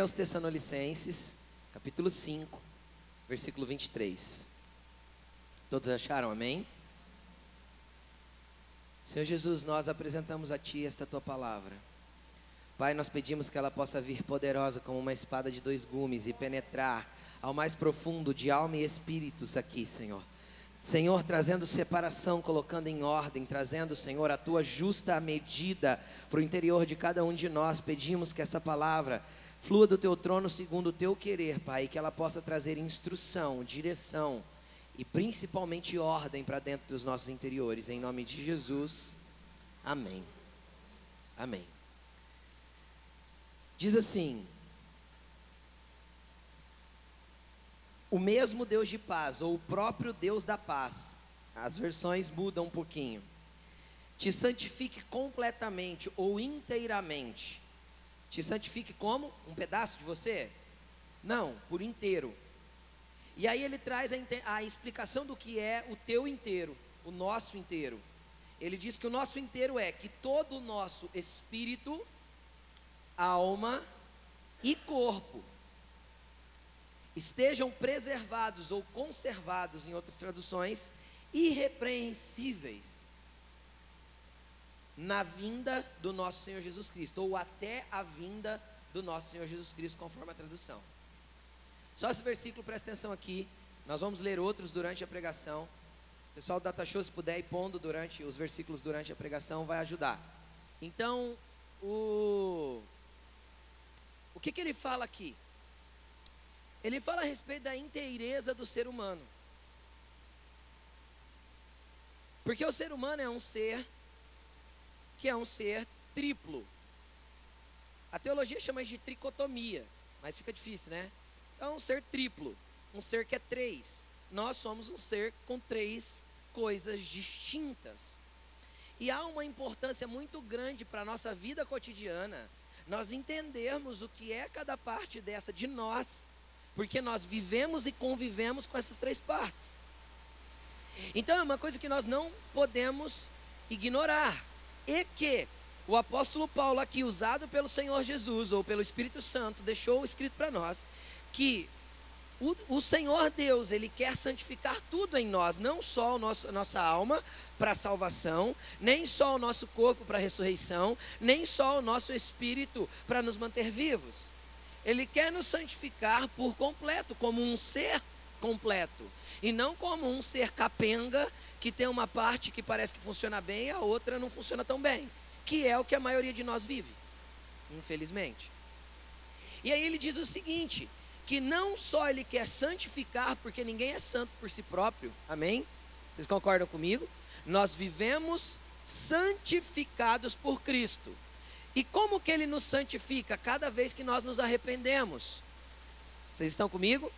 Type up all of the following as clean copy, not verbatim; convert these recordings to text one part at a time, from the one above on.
aos Tessalonicenses, capítulo 5, versículo 23. Todos acharam, amém? Senhor Jesus, nós apresentamos a Ti esta Tua palavra. Pai, nós pedimos que ela possa vir poderosa como uma espada de dois gumes e penetrar ao mais profundo de alma e espíritos aqui, Senhor. Senhor, trazendo separação, colocando em ordem, trazendo, Senhor, a Tua justa medida para o interior de cada um de nós. Pedimos que essa palavra flua do Teu trono segundo o Teu querer, Pai, e que ela possa trazer instrução, direção e principalmente ordem para dentro dos nossos interiores. Em nome de Jesus, amém. Amém. Diz assim: o mesmo Deus de paz, ou o próprio Deus da paz, as versões mudam um pouquinho, te santifique completamente ou inteiramente. Te santifique como? Um pedaço de você? Não, por inteiro. E aí ele traz a explicação do que é o teu inteiro, o nosso inteiro. Ele diz que o nosso inteiro é que todo o nosso espírito, alma e corpo estejam preservados ou conservados, em outras traduções, irrepreensíveis na vinda do nosso Senhor Jesus Cristo, ou até a vinda do nosso Senhor Jesus Cristo, conforme a tradução. Só esse versículo, presta atenção aqui. Nós vamos ler outros durante a pregação. O pessoal do Data Show, se puder ir pondo os versículos durante a pregação, vai ajudar. Então, o que ele fala aqui? Ele fala a respeito da inteireza do ser humano. Porque o ser humano é um ser que é um ser triplo. A teologia chama isso de tricotomia, mas fica difícil, né? Então, um ser triplo, um ser que é três. Nós somos um ser com três coisas distintas. E há uma importância muito grande para a nossa vida cotidiana nós entendermos o que é cada parte dessa de nós, porque nós vivemos e convivemos com essas três partes. Então é uma coisa que nós não podemos ignorar, e que o apóstolo Paulo aqui, usado pelo Senhor Jesus ou pelo Espírito Santo, deixou escrito para nós, que o Senhor Deus, Ele quer santificar tudo em nós, não só a nossa alma para a salvação, nem só o nosso corpo para a ressurreição, nem só o nosso espírito para nos manter vivos. Ele quer nos santificar por completo, como um ser completo, e não como um ser capenga, que tem uma parte que parece que funciona bem e a outra não funciona tão bem, que é o que a maioria de nós vive, infelizmente. E aí ele diz o seguinte, que não só ele quer santificar, porque ninguém é santo por si próprio, amém? Vocês concordam comigo? Nós vivemos santificados por Cristo. E como que Ele nos santifica? Cada vez que nós nos arrependemos. Vocês estão comigo?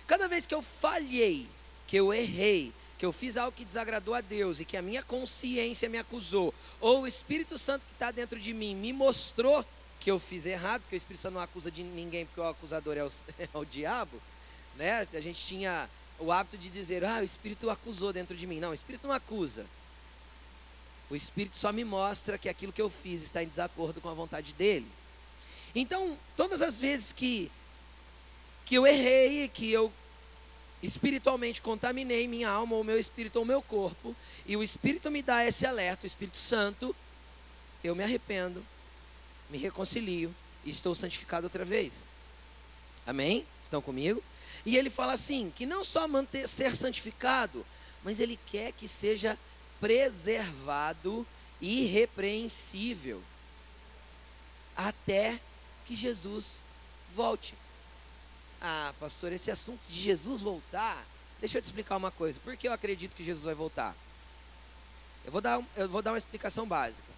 Cada vez que eu falhei, que eu errei, que eu fiz algo que desagradou a Deus e que a minha consciência me acusou, ou o Espírito Santo que está dentro de mim me mostrou que eu fiz errado, porque o Espírito Santo não acusa de ninguém, porque o acusador é o diabo, né? A gente tinha o hábito de dizer, o Espírito acusou dentro de mim. Não, o Espírito não acusa. O Espírito só me mostra que aquilo que eu fiz está em desacordo com a vontade dele. Então, todas as vezes que eu errei, que eu espiritualmente contaminei minha alma, ou meu espírito, ou meu corpo, e o Espírito me dá esse alerta, o Espírito Santo, eu me arrependo, me reconcilio e estou santificado outra vez. Amém? Estão comigo? E ele fala assim, que não só ser santificado, mas ele quer que seja preservado, irrepreensível, até que Jesus volte. Pastor, esse assunto de Jesus voltar, deixa eu te explicar uma coisa. Por que eu acredito que Jesus vai voltar? Eu vou dar uma explicação básica.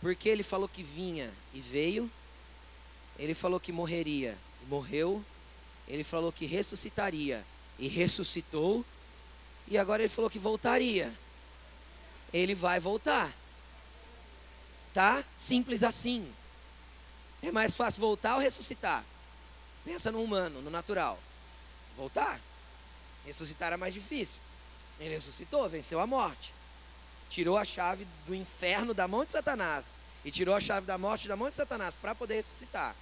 Porque ele falou que vinha e veio, ele falou que morreria e morreu, ele falou que ressuscitaria e ressuscitou, e agora ele falou que voltaria. Ele vai voltar, tá? Simples assim. É mais fácil voltar ou ressuscitar? Pensa no humano, no natural. Voltar. Ressuscitar é mais difícil. Ele ressuscitou, venceu a morte, tirou a chave do inferno da mão de Satanás e tirou a chave da morte da mão de Satanás para poder ressuscitar.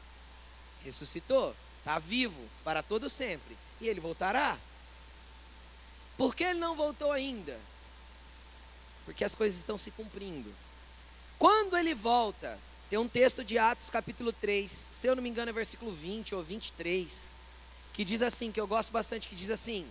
ressuscitou, está vivo para todo sempre, e ele voltará. Por que ele não voltou ainda? Porque as coisas estão se cumprindo. Quando ele volta, tem um texto de Atos capítulo 3, se eu não me engano é versículo 20 ou 23, que diz assim, que eu gosto bastante, que diz assim: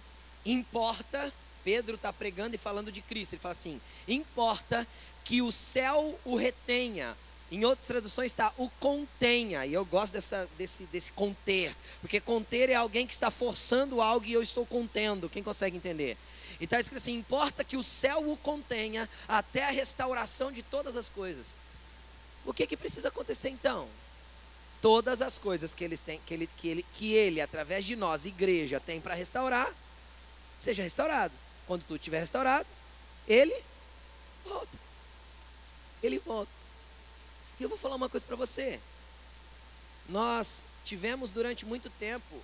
importa, Pedro está pregando e falando de Cristo, ele fala assim: importa que o céu o retenha. Em outras traduções está o contenha, e eu gosto desse conter, porque conter é alguém que está forçando algo e eu estou contendo. Quem consegue entender? E está escrito assim: importa que o céu o contenha até a restauração de todas as coisas. O que precisa acontecer então? Todas as coisas que ele, através de nós, igreja, tem para restaurar, seja restaurado. Quando tudo estiver restaurado, ele volta. Ele volta. E eu vou falar uma coisa para você. Nós tivemos durante muito tempo,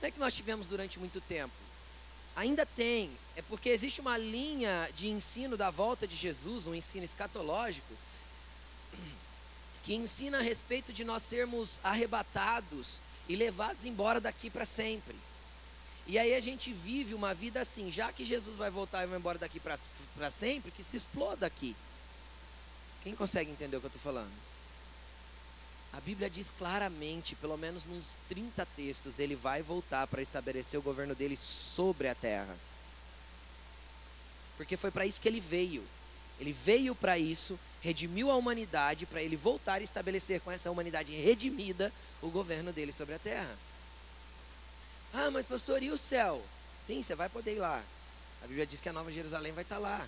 não é que nós tivemos durante muito tempo, ainda tem, é porque existe uma linha de ensino da volta de Jesus, um ensino escatológico, que ensina a respeito de nós sermos arrebatados e levados embora daqui para sempre. E aí a gente vive uma vida assim, já que Jesus vai voltar e vai embora daqui para sempre, que se exploda aqui. Quem consegue entender o que eu estou falando? A Bíblia diz claramente, pelo menos nos 30 textos, ele vai voltar para estabelecer o governo dele sobre a terra. Porque foi para isso que ele veio. Ele veio para isso, redimiu a humanidade, para ele voltar e estabelecer com essa humanidade redimida o governo dele sobre a terra. Ah, mas pastor, e o céu? Sim, você vai poder ir lá. A Bíblia diz que a Nova Jerusalém vai estar lá.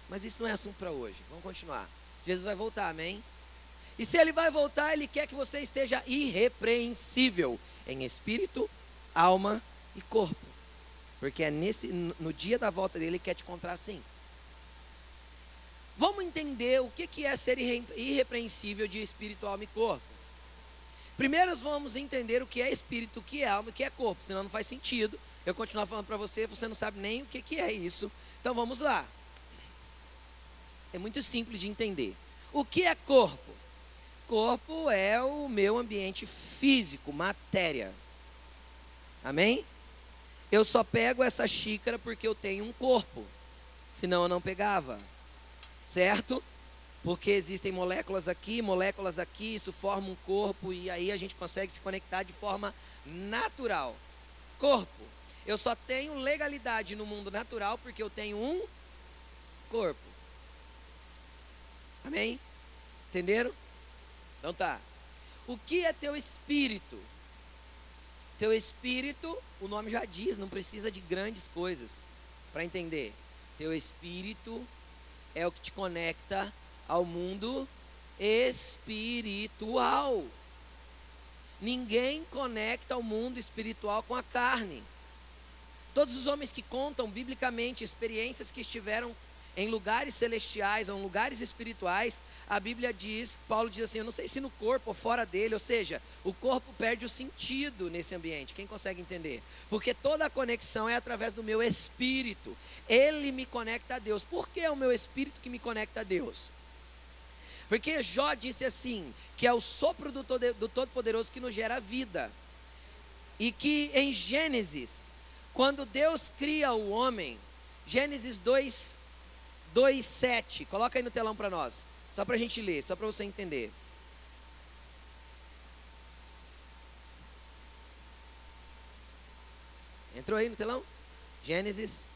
Mas isso não é assunto para hoje. Vamos continuar. Jesus vai voltar, amém? E se ele vai voltar, ele quer que você esteja irrepreensível em espírito, alma e corpo. Porque é no dia da volta dele, ele quer te encontrar assim. Vamos entender o que é ser irrepreensível de espírito, alma e corpo. Primeiro vamos entender o que é espírito, o que é alma e o que é corpo. Senão não faz sentido eu continuar falando para você, você não sabe nem o que é isso. Então vamos lá. É muito simples de entender. O que é corpo? Corpo é o meu ambiente físico, matéria. Amém? Eu só pego essa xícara porque eu tenho um corpo. Senão eu não pegava. Certo? Porque existem moléculas aqui, isso forma um corpo e aí a gente consegue se conectar de forma natural. Corpo. Eu só tenho legalidade no mundo natural porque eu tenho um corpo. Amém? Entenderam? Então tá. O que é teu espírito? Teu espírito, o nome já diz, não precisa de grandes coisas para entender. Teu espírito é o que te conecta ao mundo espiritual. Ninguém conecta ao mundo espiritual com a carne. Todos os homens que contam biblicamente experiências que estiveram em lugares celestiais ou em lugares espirituais, a Bíblia diz, Paulo diz assim, eu não sei se no corpo ou fora dele, ou seja, o corpo perde o sentido nesse ambiente. Quem consegue entender? Porque toda a conexão é através do meu espírito. Ele me conecta a Deus. Por que é o meu espírito que me conecta a Deus? Porque Jó disse assim, que é o sopro do Todo-Poderoso que nos gera vida. E que em Gênesis, quando Deus cria o homem, Gênesis 2:7, coloca aí no telão para nós, só para a gente ler, só para você entender. Entrou aí no telão? Gênesis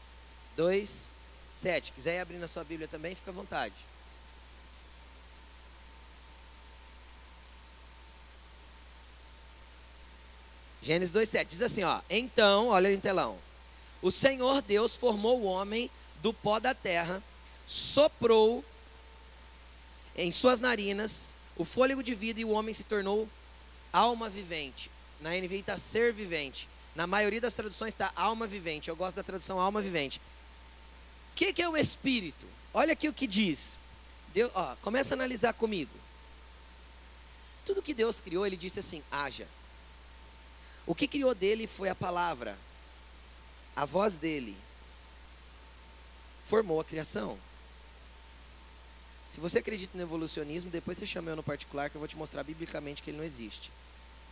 2:7. Quiser ir abrir na sua Bíblia também, fica à vontade. Gênesis 2:7 diz assim, ó: então, olha aí no telão, o Senhor Deus formou o homem do pó da terra, soprou em suas narinas o fôlego de vida e o homem se tornou alma vivente. Na NVI está ser vivente. Na maioria das traduções está alma vivente. Eu gosto da tradução alma vivente. O que é o espírito? Olha aqui o que diz. Deus, começa a analisar comigo. Tudo que Deus criou, ele disse assim, haja. O que criou dele foi a palavra. A voz dele formou a criação. Se você acredita no evolucionismo, depois você chama eu no particular que eu vou te mostrar biblicamente que ele não existe.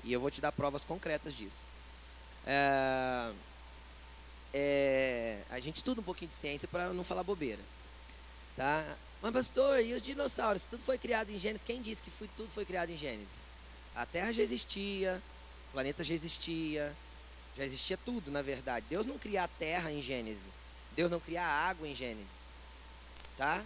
E eu vou te dar provas concretas disso. A gente estuda um pouquinho de ciência para não falar bobeira. Tá? Mas pastor, e os dinossauros? Tudo foi criado em Gênesis. Quem disse que tudo foi criado em Gênesis? A Terra já existia, o planeta já existia tudo, na verdade. Deus não cria a Terra em Gênesis. Deus não cria a água em Gênesis. Tá?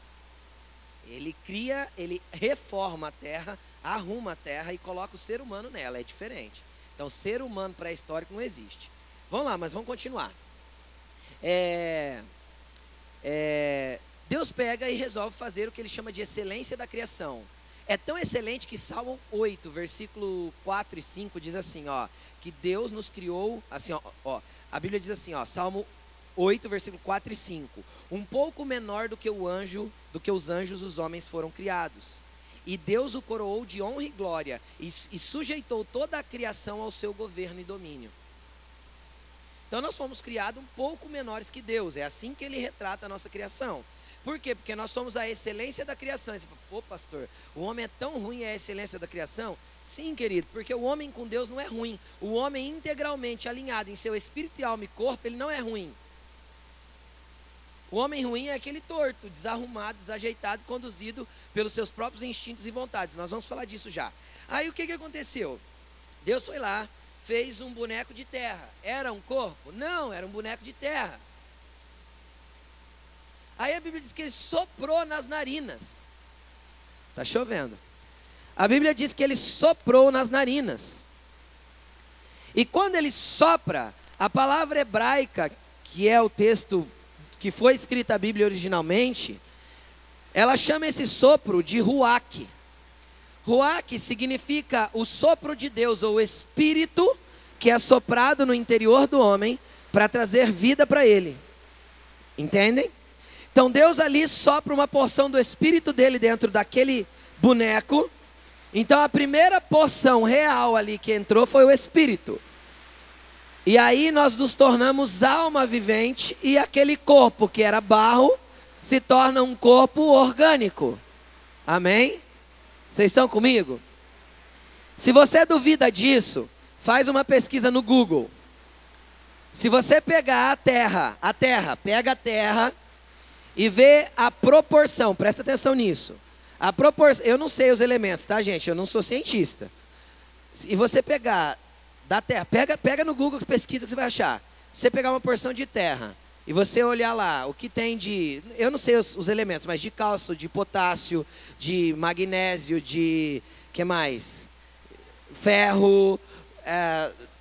Ele reforma a Terra, arruma a Terra e coloca o ser humano nela. É diferente. Então, ser humano pré-histórico não existe. Vamos lá, mas vamos continuar. Deus pega e resolve fazer o que ele chama de excelência da criação. É tão excelente que Salmo 8, versículo 4 e 5 diz assim, ó, que Deus nos criou, assim, ó, a Bíblia diz assim, ó, Salmo 8, versículo 4 e 5, um pouco menor do que os anjos, os homens foram criados. E Deus o coroou de honra e glória e sujeitou toda a criação ao seu governo e domínio. Então nós fomos criados um pouco menores que Deus, é assim que ele retrata a nossa criação. Por quê? Porque nós somos a excelência da criação. E você fala, pô pastor, o homem é tão ruim, é a excelência da criação? Sim, querido, porque o homem com Deus não é ruim. O homem integralmente alinhado em seu espírito, alma e corpo, ele não é ruim. O homem ruim é aquele torto, desarrumado, desajeitado, conduzido pelos seus próprios instintos e vontades. Nós vamos falar disso já. Aí o que aconteceu? Deus foi lá, fez um boneco de terra. Era um corpo? Não, era um boneco de terra. Aí a Bíblia diz que ele soprou nas narinas. Está chovendo. A Bíblia diz que ele soprou nas narinas. E quando ele sopra, a palavra hebraica, que é o texto que foi escrita a Bíblia originalmente, ela chama esse sopro de ruach. Ruach significa o sopro de Deus, ou o espírito que é soprado no interior do homem para trazer vida para ele. Entendem? Então Deus ali sopra uma porção do espírito dele dentro daquele boneco. Então a primeira porção real ali que entrou foi o espírito. E aí nós nos tornamos alma vivente e aquele corpo que era barro se torna um corpo orgânico. Amém? Vocês estão comigo? Se você duvida disso, faz uma pesquisa no Google. Se você pegar pega a terra e vê a proporção, presta atenção nisso. Eu não sei os elementos, tá, gente? Eu não sou cientista. Se você pegar da terra, pega no Google, pesquisa que você vai achar. Se você pegar uma porção de terra e você olhar lá o que tem de, eu não sei os elementos, mas de cálcio, de potássio, de magnésio, de, que mais? Ferro,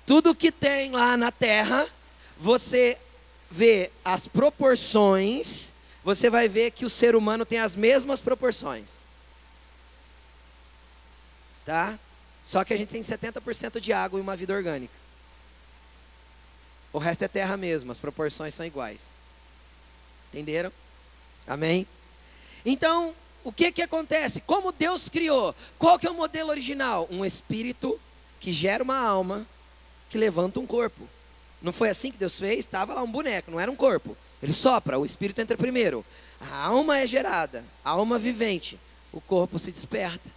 tudo que tem lá na terra, você vê as proporções, você vai ver que o ser humano tem as mesmas proporções. Tá? Só que a gente tem 70% de água e uma vida orgânica. O resto é terra mesmo, as proporções são iguais. Entenderam? Amém? Então, o que acontece? Como Deus criou? Qual que é o modelo original? Um espírito que gera uma alma, que levanta um corpo. Não foi assim que Deus fez? Estava lá um boneco, não era um corpo. Ele sopra, o espírito entra primeiro. A alma é gerada, a alma vivente. O corpo se desperta.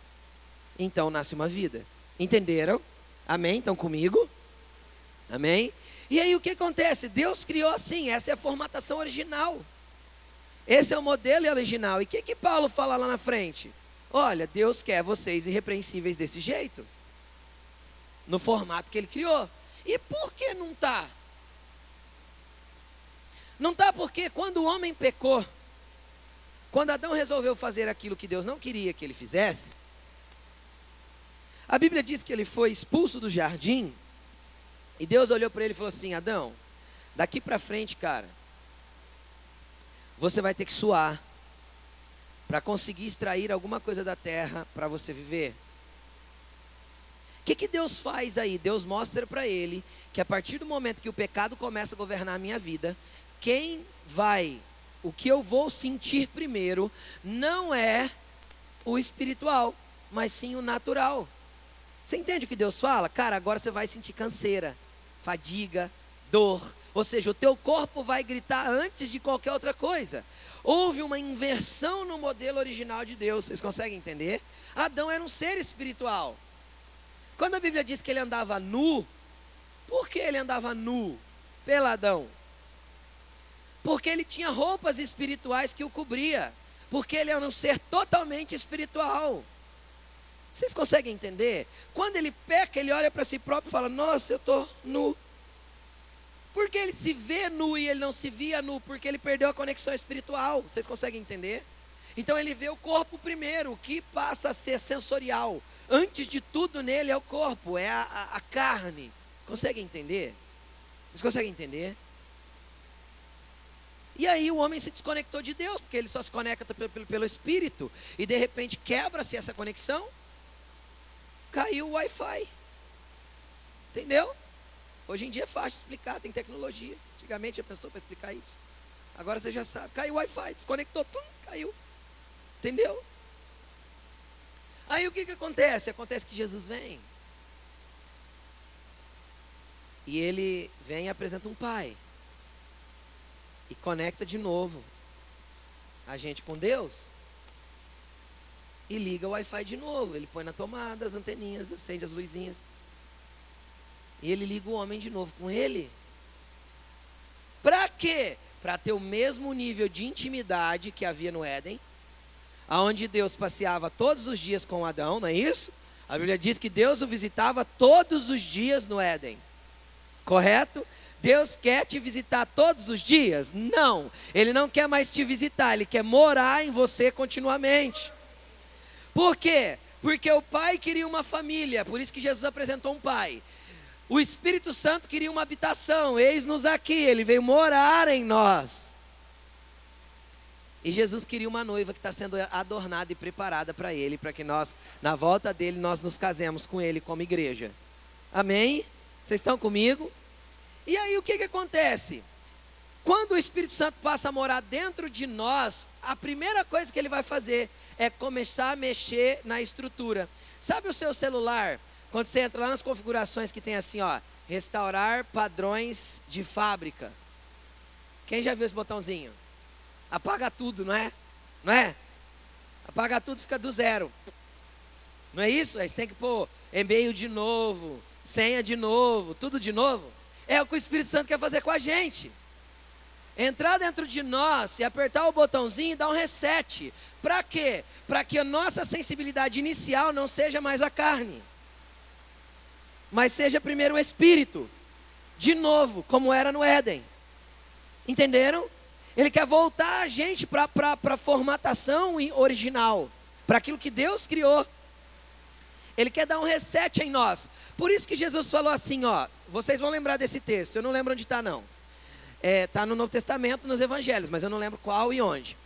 Então nasce uma vida. Entenderam? Amém? Estão comigo? Amém? E aí o que acontece? Deus criou assim, essa é a formatação original. Esse é o modelo original. E o que Paulo fala lá na frente? Olha, Deus quer vocês irrepreensíveis desse jeito. No formato que ele criou. E por que não está? Não está porque quando o homem pecou, quando Adão resolveu fazer aquilo que Deus não queria que ele fizesse, a Bíblia diz que ele foi expulso do jardim, e Deus olhou para ele e falou assim, Adão, daqui para frente, cara, você vai ter que suar, para conseguir extrair alguma coisa da terra, para você viver. O que Deus faz aí? Deus mostra para ele, que a partir do momento que o pecado começa a governar a minha vida, o que eu vou sentir primeiro, não é o espiritual, mas sim o natural. Você entende o que Deus fala? Cara, agora você vai sentir canseira, fadiga, dor. Ou seja, o teu corpo vai gritar antes de qualquer outra coisa. Houve uma inversão no modelo original de Deus, vocês conseguem entender? Adão era um ser espiritual. Quando a Bíblia diz que ele andava nu, por que ele andava nu? Peladão. Porque ele tinha roupas espirituais que o cobria. Porque ele era um ser totalmente espiritual. Vocês conseguem entender? Quando ele peca, ele olha para si próprio e fala: nossa, eu estou nu. Porque ele se vê nu e ele não se via nu? Porque ele perdeu a conexão espiritual. Vocês conseguem entender? Então ele vê o corpo primeiro, o que passa a ser sensorial. Antes de tudo nele é o corpo, é a carne. Conseguem entender? Vocês conseguem entender? E aí o homem se desconectou de Deus, porque ele só se conecta pelo Espírito. E de repente quebra-se essa conexão. Caiu o Wi-Fi. Entendeu? Hoje em dia é fácil explicar, tem tecnologia. Antigamente a pessoa para explicar isso. Agora você já sabe. Caiu o Wi-Fi, desconectou, caiu. Entendeu? Aí o que acontece? Acontece que Jesus vem. E ele vem e apresenta um pai. E conecta de novo a gente com Deus. E liga o Wi-Fi de novo. Ele põe na tomada as anteninhas, acende as luzinhas. E ele liga o homem de novo com ele. Para quê? Para ter o mesmo nível de intimidade que havia no Éden, aonde Deus passeava todos os dias com Adão, não é isso? A Bíblia diz que Deus o visitava todos os dias no Éden. Correto? Deus quer te visitar todos os dias? Não. Ele não quer mais te visitar, Ele quer morar em você continuamente. Por quê? Porque o Pai queria uma família, por isso que Jesus apresentou um Pai. O Espírito Santo queria uma habitação, eis-nos aqui, Ele veio morar em nós. E Jesus queria uma noiva que está sendo adornada e preparada para Ele, para que nós, na volta dEle, nós nos casemos com Ele como igreja. Amém? Vocês estão comigo? E aí o que acontece? Quando o Espírito Santo passa a morar dentro de nós, a primeira coisa que ele vai fazer é começar a mexer na estrutura. Sabe o seu celular? Quando você entra lá nas configurações que tem assim, ó, restaurar padrões de fábrica. Quem já viu esse botãozinho? Apaga tudo, não é? Não é? Apaga tudo, fica do zero. Não é isso? Aí você tem que pôr e-mail de novo, senha de novo, tudo de novo. É o que o Espírito Santo quer fazer com a gente. Entrar dentro de nós e apertar o botãozinho e dar um reset. Para quê? Para que a nossa sensibilidade inicial não seja mais a carne, mas seja primeiro o Espírito. De novo, como era no Éden. Entenderam? Ele quer voltar a gente para a formatação original, para aquilo que Deus criou. Ele quer dar um reset em nós. Por isso que Jesus falou assim, ó, vocês vão lembrar desse texto, eu não lembro onde está não. Está no Novo Testamento, nos Evangelhos, mas eu não lembro qual e onde.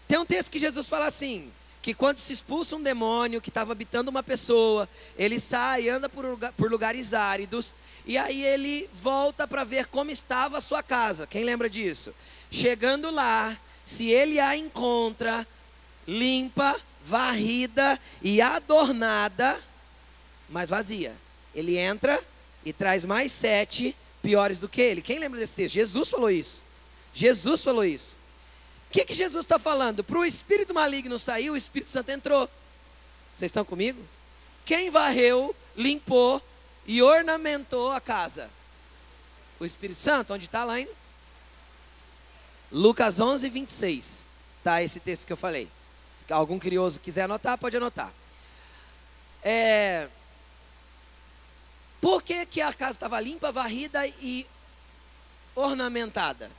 Tem um texto que Jesus fala assim, que quando se expulsa um demônio que estava habitando uma pessoa, ele sai, anda por lugares áridos, e aí ele volta para ver como estava a sua casa. Quem lembra disso? Chegando lá, se ele a encontra limpa, varrida e adornada, mas vazia, ele entra e traz mais 7 piores do que ele. Quem lembra desse texto? Jesus falou isso. Jesus falou isso. O que Jesus está falando? Para o espírito maligno sair, o Espírito Santo entrou. Vocês estão comigo? Quem varreu, limpou e ornamentou a casa? O Espírito Santo. Onde está lá ainda? Lucas 11, 26. Está esse texto que eu falei. Algum curioso quiser anotar, pode anotar. Por que a casa estava limpa, varrida e ornamentada?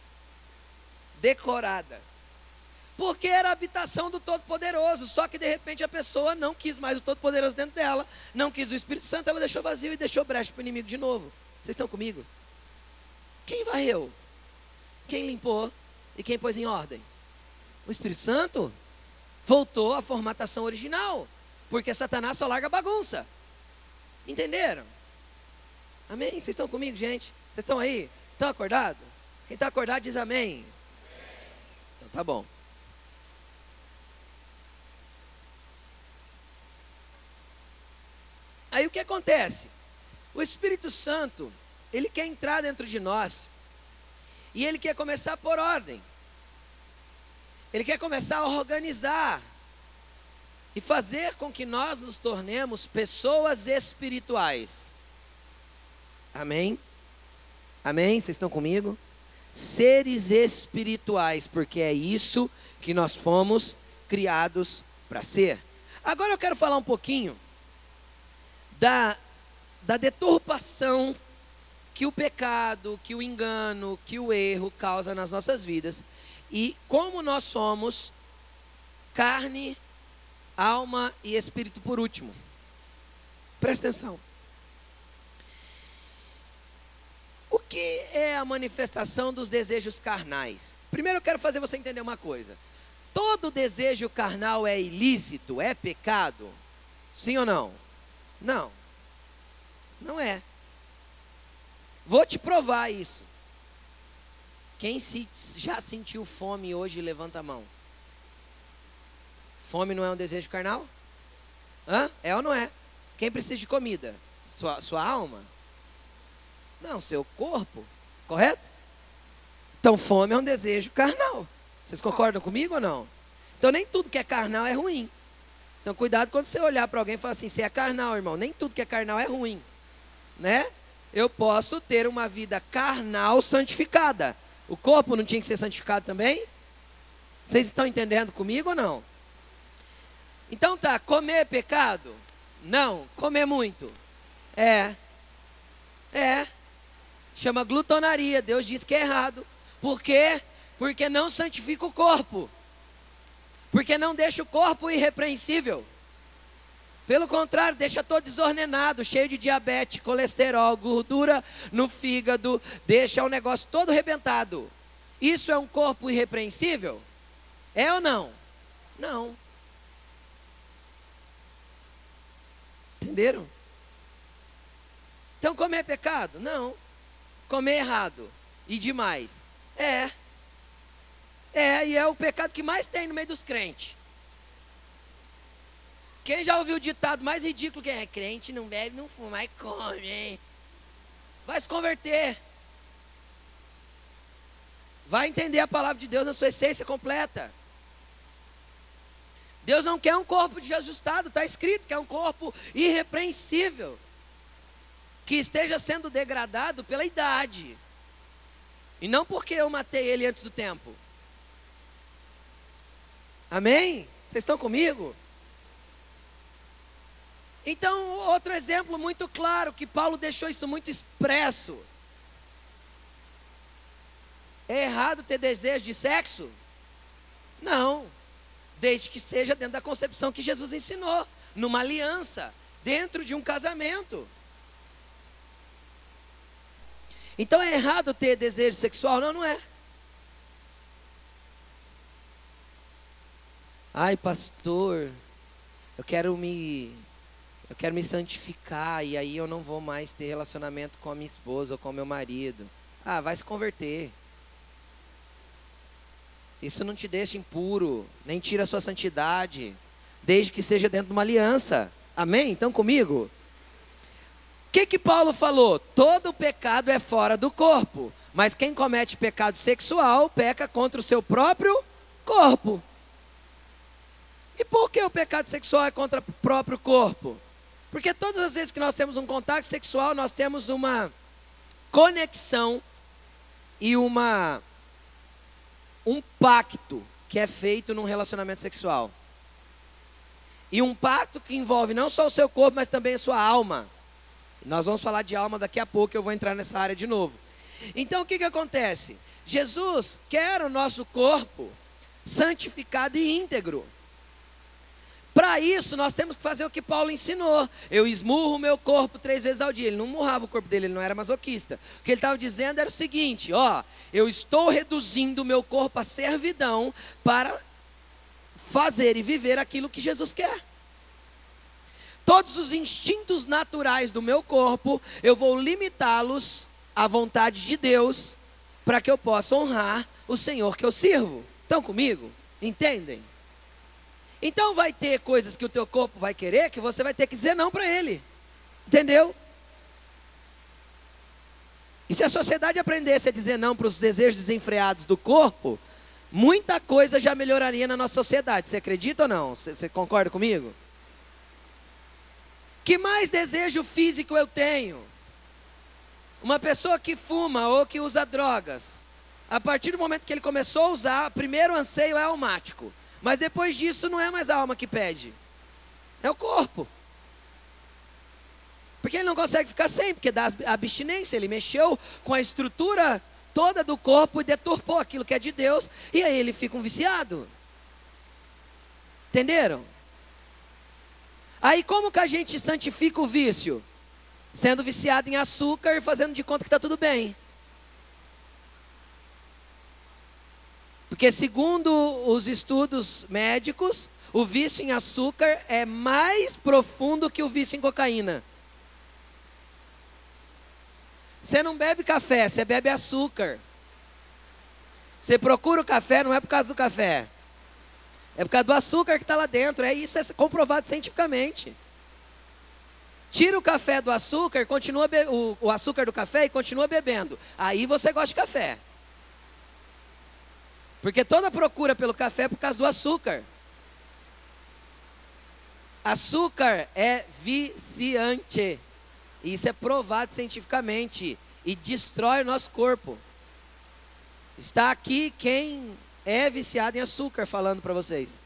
Decorada. Porque era a habitação do Todo-Poderoso. Só que de repente a pessoa não quis mais o Todo-Poderoso dentro dela. Não quis o Espírito Santo, ela deixou vazio e deixou brecha para o inimigo de novo. Vocês estão comigo? Quem varreu? Quem limpou? E quem pôs em ordem? O Espírito Santo. Voltou à formatação original. Porque Satanás só larga bagunça. Entenderam? Amém? Vocês estão comigo, gente? Vocês estão aí? Estão acordados? Quem está acordado diz amém. Então tá bom. Aí o que acontece? O Espírito Santo, ele quer entrar dentro de nós E Ele quer começar por ordem. Ele quer começar a organizar e fazer com que nós nos tornemos pessoas espirituais. Amém? Amém? Vocês estão comigo? Seres espirituais, porque é isso que nós fomos criados para ser. Agora eu quero falar um pouquinho da deturpação que o pecado, que o engano, que o erro causa nas nossas vidas. E como nós somos carne, alma e espírito por último. Presta atenção. O que é a manifestação dos desejos carnais? Primeiro eu quero fazer você entender uma coisa. Todo desejo carnal é ilícito, é pecado? Sim ou não? Não. Não é. Vou te provar isso. Quem já sentiu fome hoje, levanta a mão. Fome não é um desejo carnal? Hã? É ou não é? Quem precisa de comida? Sua alma? Não, seu corpo. Correto? Então fome é um desejo carnal. Vocês concordam comigo ou não? Então nem tudo que é carnal é ruim. Então cuidado quando você olhar para alguém e falar assim, você é carnal, irmão. Nem tudo que é carnal é ruim. Né? Eu posso ter uma vida carnal santificada. O corpo não tinha que ser santificado também? Vocês estão entendendo comigo ou não? Então tá, comer é pecado? Não. Comer muito? É. Chama glutonaria. Deus diz que é errado. Por quê? Porque não santifica o corpo. Porque não deixa o corpo irrepreensível. Pelo contrário, deixa todo desordenado, cheio de diabetes, colesterol, gordura no fígado, deixa o negócio todo arrebentado. Isso é um corpo irrepreensível? É ou não? Não. Entenderam? Então comer é pecado? Não. Comer errado e demais? E é o pecado que mais tem no meio dos crentes. Quem já ouviu o ditado mais ridículo que é? Crente não bebe, não fuma, e come, hein? Vai se converter. Vai entender a palavra de Deus na sua essência completa. Deus não quer um corpo desajustado, está escrito que é um corpo irrepreensível, que esteja sendo degradado pela idade, e não porque eu matei ele antes do tempo. Amém? Vocês estão comigo? Então, outro exemplo muito claro, que Paulo deixou isso muito expresso. É errado ter desejo de sexo? Não. Desde que seja dentro da concepção que Jesus ensinou, numa aliança, dentro de um casamento. Então é errado ter desejo sexual? Não, não é. Ai, pastor, eu quero me santificar, e aí eu não vou mais ter relacionamento com a minha esposa ou com o meu marido. Ah, vai se converter. Isso não te deixa impuro, nem tira a sua santidade, desde que seja dentro de uma aliança. Amém? Então comigo? O que Paulo falou? Todo pecado é fora do corpo, mas quem comete pecado sexual peca contra o seu próprio corpo. E por que o pecado sexual é contra o próprio corpo? Porque todas as vezes que nós temos um contato sexual, nós temos uma conexão e um pacto que é feito num relacionamento sexual. E um pacto que envolve não só o seu corpo, mas também a sua alma. Nós vamos falar de alma daqui a pouco, eu vou entrar nessa área de novo. Então o que acontece? Jesus quer o nosso corpo santificado e íntegro. Para isso, nós temos que fazer o que Paulo ensinou. Eu esmurro o meu corpo 3 vezes ao dia. Ele não murrava o corpo dele, ele não era masoquista. O que ele estava dizendo era o seguinte, eu estou reduzindo o meu corpo à servidão para fazer e viver aquilo que Jesus quer. Todos os instintos naturais do meu corpo, eu vou limitá-los à vontade de Deus, para que eu possa honrar o Senhor que eu sirvo. Estão comigo? Entendem? Então vai ter coisas que o teu corpo vai querer, que você vai ter que dizer não para ele. Entendeu? E se a sociedade aprendesse a dizer não para os desejos desenfreados do corpo, muita coisa já melhoraria na nossa sociedade. Você acredita ou não? Você concorda comigo? Que mais desejo físico eu tenho? Uma pessoa que fuma ou que usa drogas, a partir do momento que ele começou a usar, o primeiro anseio é almático. Mas depois disso não é mais a alma que pede, é o corpo. Porque ele não consegue ficar sem, porque dá abstinência, ele mexeu com a estrutura toda do corpo e deturpou aquilo que é de Deus, e aí ele fica um viciado. Entenderam? Aí como que a gente santifica o vício? Sendo viciado em açúcar e fazendo de conta que está tudo bem. Porque segundo os estudos médicos, o vício em açúcar é mais profundo que o vício em cocaína. Você não bebe café, você bebe açúcar. Você procura o café, não é por causa do café. É por causa do açúcar que está lá dentro. Isso é comprovado cientificamente. Tira o café do açúcar, continua o açúcar do café e continua bebendo. Aí você gosta de café. Porque toda procura pelo café é por causa do açúcar. Açúcar é viciante. Isso é provado cientificamente. E destrói o nosso corpo. Está aqui quem é viciado em açúcar falando para vocês.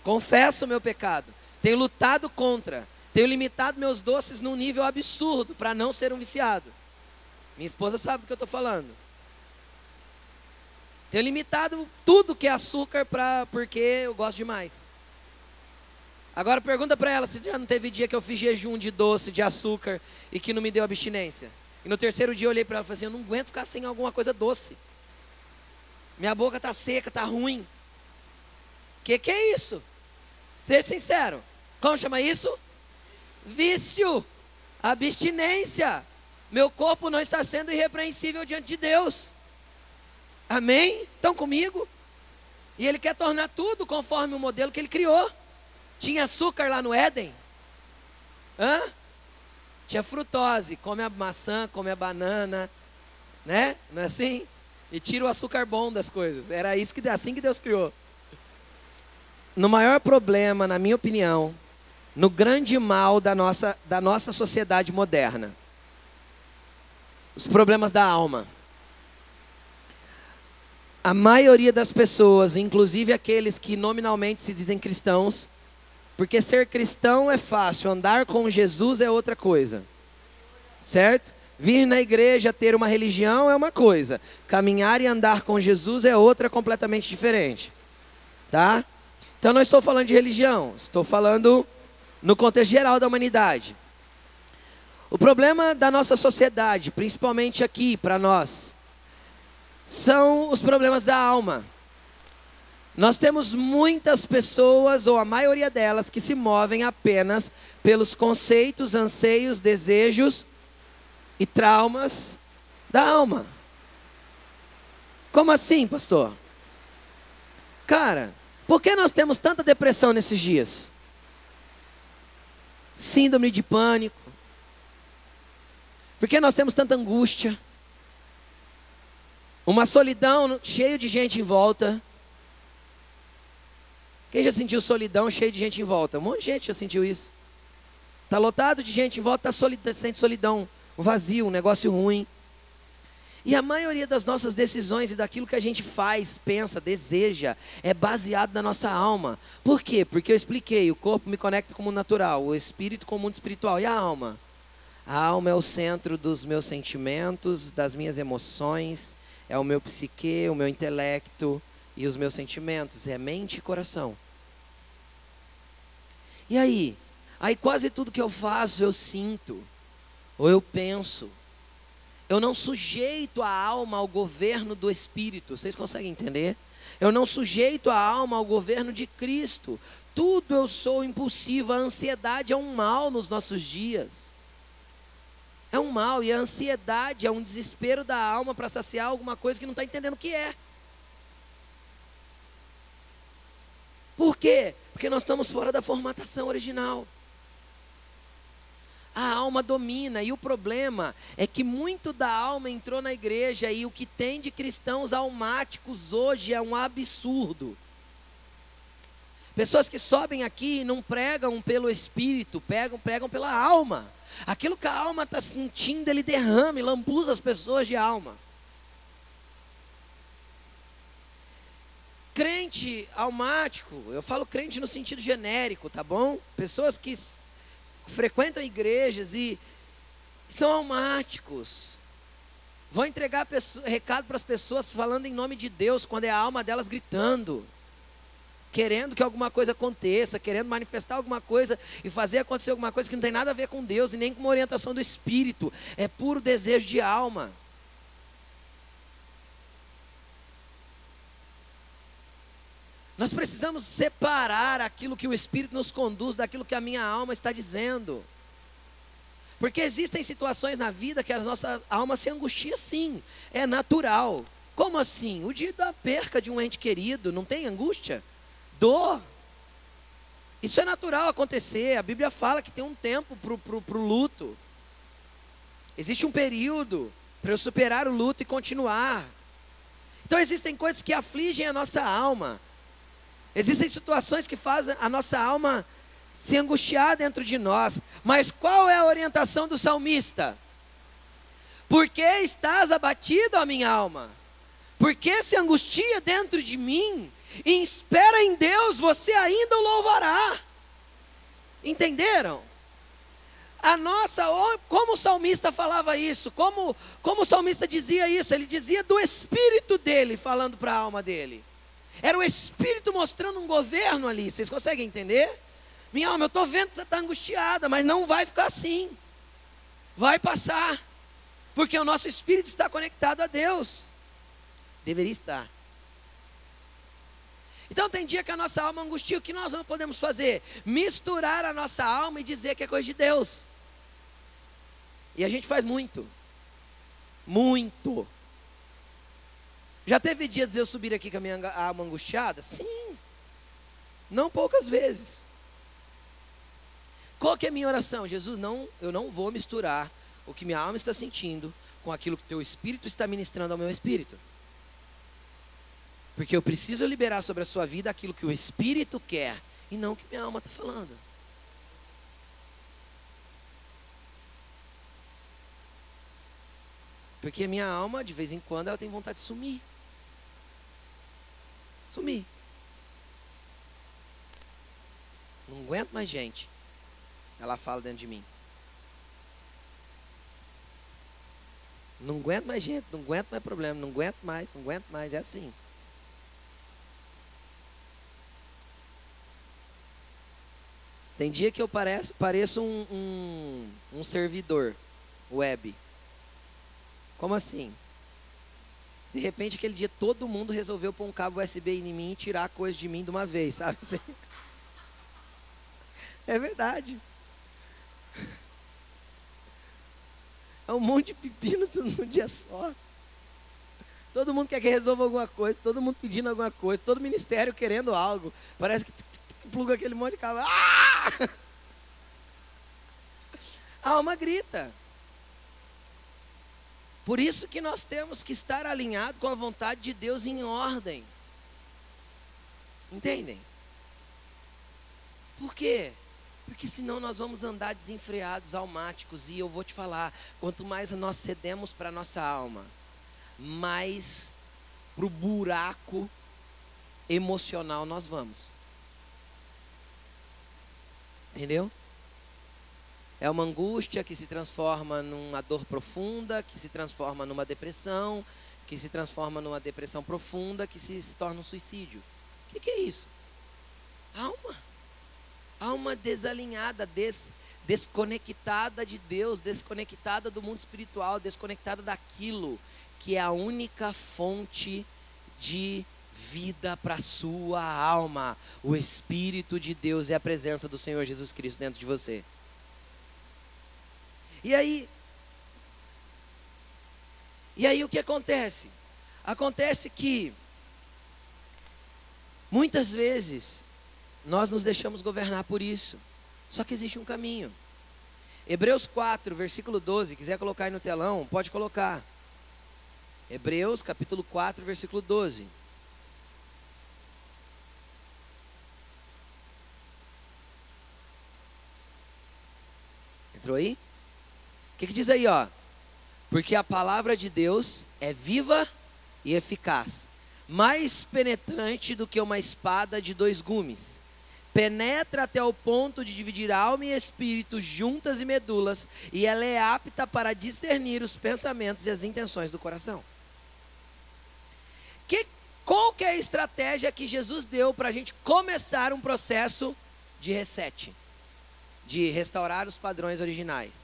Confesso o meu pecado. Tenho lutado contra. Tenho limitado meus doces num nível absurdo para não ser um viciado. Minha esposa sabe do que eu estou falando. Tenho limitado tudo que é açúcar porque eu gosto demais. Agora pergunta para ela se já não teve dia que eu fiz jejum de doce, de açúcar e que não me deu abstinência. E no terceiro dia eu olhei para ela e falei assim, eu não aguento ficar sem alguma coisa doce. Minha boca está seca, está ruim. Que é isso? Ser sincero. Como chama isso? Vício. Abstinência. Meu corpo não está sendo irrepreensível diante de Deus. Amém? Estão comigo? E Ele quer tornar tudo conforme o modelo que Ele criou. Tinha açúcar lá no Éden? Tinha frutose. Come a maçã, come a banana. Né? Não é assim? E tira o açúcar bom das coisas. Era isso assim que Deus criou. No maior problema, na minha opinião, no grande mal da nossa sociedade moderna, os problemas da alma. A maioria das pessoas, inclusive aqueles que nominalmente se dizem cristãos, porque ser cristão é fácil, andar com Jesus é outra coisa, certo? Vir na igreja, ter uma religião é uma coisa, caminhar e andar com Jesus é outra completamente diferente, tá? Então não estou falando de religião, estou falando no contexto geral da humanidade. O problema da nossa sociedade, principalmente aqui para nós, são os problemas da alma. Nós temos muitas pessoas, ou a maioria delas, que se movem apenas pelos conceitos, anseios, desejos e traumas da alma. Como assim, pastor? Cara, por que nós temos tanta depressão nesses dias? Síndrome de pânico. Por que nós temos tanta angústia? Uma solidão cheia de gente em volta. Quem já sentiu solidão cheia de gente em volta? Um monte de gente já sentiu isso. Está lotado de gente em volta, sente solidão, um vazio, um negócio ruim. E a maioria das nossas decisões e daquilo que a gente faz, pensa, deseja, é baseado na nossa alma. Por quê? Porque eu expliquei, o corpo me conecta com o mundo natural, o espírito com o mundo espiritual. E a alma? A alma é o centro dos meus sentimentos, das minhas emoções, é o meu psique, o meu intelecto e os meus sentimentos, é mente e coração. E aí? Aí quase tudo que eu faço eu sinto, ou eu penso. Eu não sujeito a alma ao governo do Espírito. Vocês conseguem entender? Eu não sujeito a alma ao governo de Cristo. Tudo eu sou impulsivo. A ansiedade é um mal nos nossos dias. É um mal. E a ansiedade é um desespero da alma para saciar alguma coisa que não está entendendo o que é. Por quê? Porque nós estamos fora da formatação original. A alma domina, e o problema é que muito da alma entrou na igreja, e o que tem de cristãos almáticos hoje é um absurdo. Pessoas que sobem aqui e não pregam pelo Espírito, pregam pela alma. Aquilo que a alma está sentindo, ele derrama e lambuza as pessoas de alma. Crente almático, eu falo crente no sentido genérico, tá bom? Pessoas que frequentam igrejas e são almáticos. Vão entregar recado para as pessoas falando em nome de Deus, quando é a alma delas gritando, querendo que alguma coisa aconteça, querendo manifestar alguma coisa e fazer acontecer alguma coisa que não tem nada a ver com Deus e nem com uma orientação do Espírito. É puro desejo de alma. Nós precisamos separar aquilo que o Espírito nos conduz daquilo que a minha alma está dizendo. Porque existem situações na vida que a nossa alma se angustia, sim. É natural. Como assim? O dia da perca de um ente querido, não tem angústia? Dor. Isso é natural acontecer. A Bíblia fala que tem um tempo para o luto. Existe um período para eu superar o luto e continuar. Então existem coisas que afligem a nossa alma. Existem situações que fazem a nossa alma se angustiar dentro de nós. Mas qual é a orientação do salmista? Por que estás abatido, ó minha alma? Por que se angustia dentro de mim? E espera em Deus, você ainda o louvará. Entenderam? Como o salmista falava isso? Como o salmista dizia isso? Ele dizia do espírito dele, falando para a alma dele. Era o Espírito mostrando um governo ali. Vocês conseguem entender? Minha alma, eu estou vendo que você está angustiada, mas não vai ficar assim. Vai passar. Porque o nosso espírito está conectado a Deus. Deveria estar. Então tem dia que a nossa alma angustia. O que nós não podemos fazer? Misturar a nossa alma e dizer que é coisa de Deus. E a gente faz muito. Muito. Já teve dias de eu subir aqui com a minha alma angustiada? Sim. Não poucas vezes. Qual que é a minha oração? Jesus, eu não vou misturar o que minha alma está sentindo com aquilo que teu Espírito está ministrando ao meu Espírito. Porque eu preciso liberar sobre a sua vida aquilo que o Espírito quer e não o que minha alma está falando. Porque a minha alma, de vez em quando, ela tem vontade de sumir. Sumir. Não aguento mais gente. Ela fala dentro de mim. Não aguento mais gente, não aguento mais problema, não aguento mais, é assim. Tem dia que eu pareço um servidor web. Como assim? De repente, aquele dia, todo mundo resolveu pôr um cabo USB em mim e tirar a coisa de mim de uma vez, sabe? É verdade. É um monte de pepino tudo num dia só. Todo mundo quer que resolva alguma coisa, todo mundo pedindo alguma coisa, todo ministério querendo algo. Parece que pluga aquele monte de cabo. Ah! A alma grita. Por isso que nós temos que estar alinhados com a vontade de Deus em ordem. Entendem? Por quê? Porque senão nós vamos andar desenfreados, almáticos. E eu vou te falar, quanto mais nós cedemos para a nossa alma, mais para o buraco emocional nós vamos. Entendeu? É uma angústia que se transforma numa dor profunda, que se transforma numa depressão, que se transforma numa depressão profunda, que se torna um suicídio. O que é isso? Alma. Alma desalinhada, desconectada de Deus, desconectada do mundo espiritual, desconectada daquilo que é a única fonte de vida para a sua alma. O Espírito de Deus é a presença do Senhor Jesus Cristo dentro de você. E aí o que acontece? Acontece que muitas vezes nós nos deixamos governar por isso. Só que existe um caminho. Hebreus 4, versículo 12, quiser colocar aí no telão, pode colocar. Hebreus capítulo 4, versículo 12. Entrou aí? O que diz aí, ó? Porque a palavra de Deus é viva e eficaz, mais penetrante do que uma espada de 2 gumes. Penetra até o ponto de dividir alma e espírito, juntas e medulas, e ela é apta para discernir os pensamentos e as intenções do coração. Qual que é a estratégia que Jesus deu para a gente começar um processo de reset, de restaurar os padrões originais?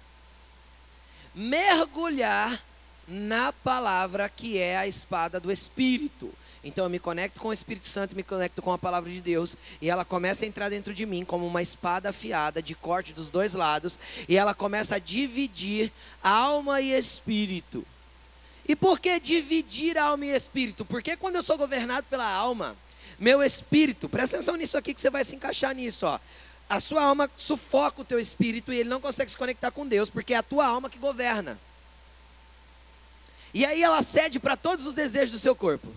Mergulhar na palavra que é a espada do Espírito. Então eu me conecto com o Espírito Santo, me conecto com a palavra de Deus, e ela começa a entrar dentro de mim como uma espada afiada, de corte dos 2 lados, e ela começa a dividir alma e espírito. E por que dividir alma e espírito? Porque quando eu sou governado pela alma, meu espírito, presta atenção nisso aqui que você vai se encaixar nisso, ó. A sua alma sufoca o teu espírito e ele não consegue se conectar com Deus, porque é a tua alma que governa. E aí ela cede para todos os desejos do seu corpo.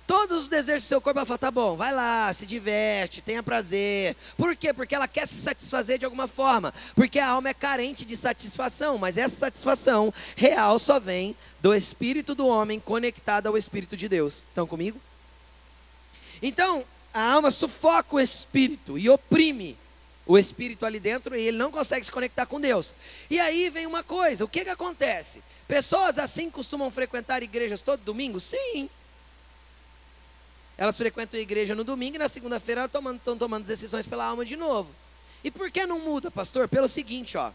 Todos os desejos do seu corpo, ela fala, tá bom, vai lá, se diverte, tenha prazer. Por quê? Porque ela quer se satisfazer de alguma forma. Porque a alma é carente de satisfação, mas essa satisfação real só vem do espírito do homem conectado ao Espírito de Deus. Estão comigo? Então, a alma sufoca o espírito e oprime o espírito ali dentro e ele não consegue se conectar com Deus. E aí vem uma coisa, o que acontece? Pessoas assim costumam frequentar igrejas todo domingo? Sim. Elas frequentam a igreja no domingo e na segunda-feira estão tomando decisões pela alma de novo. E por que não muda, pastor? Pelo seguinte, ó.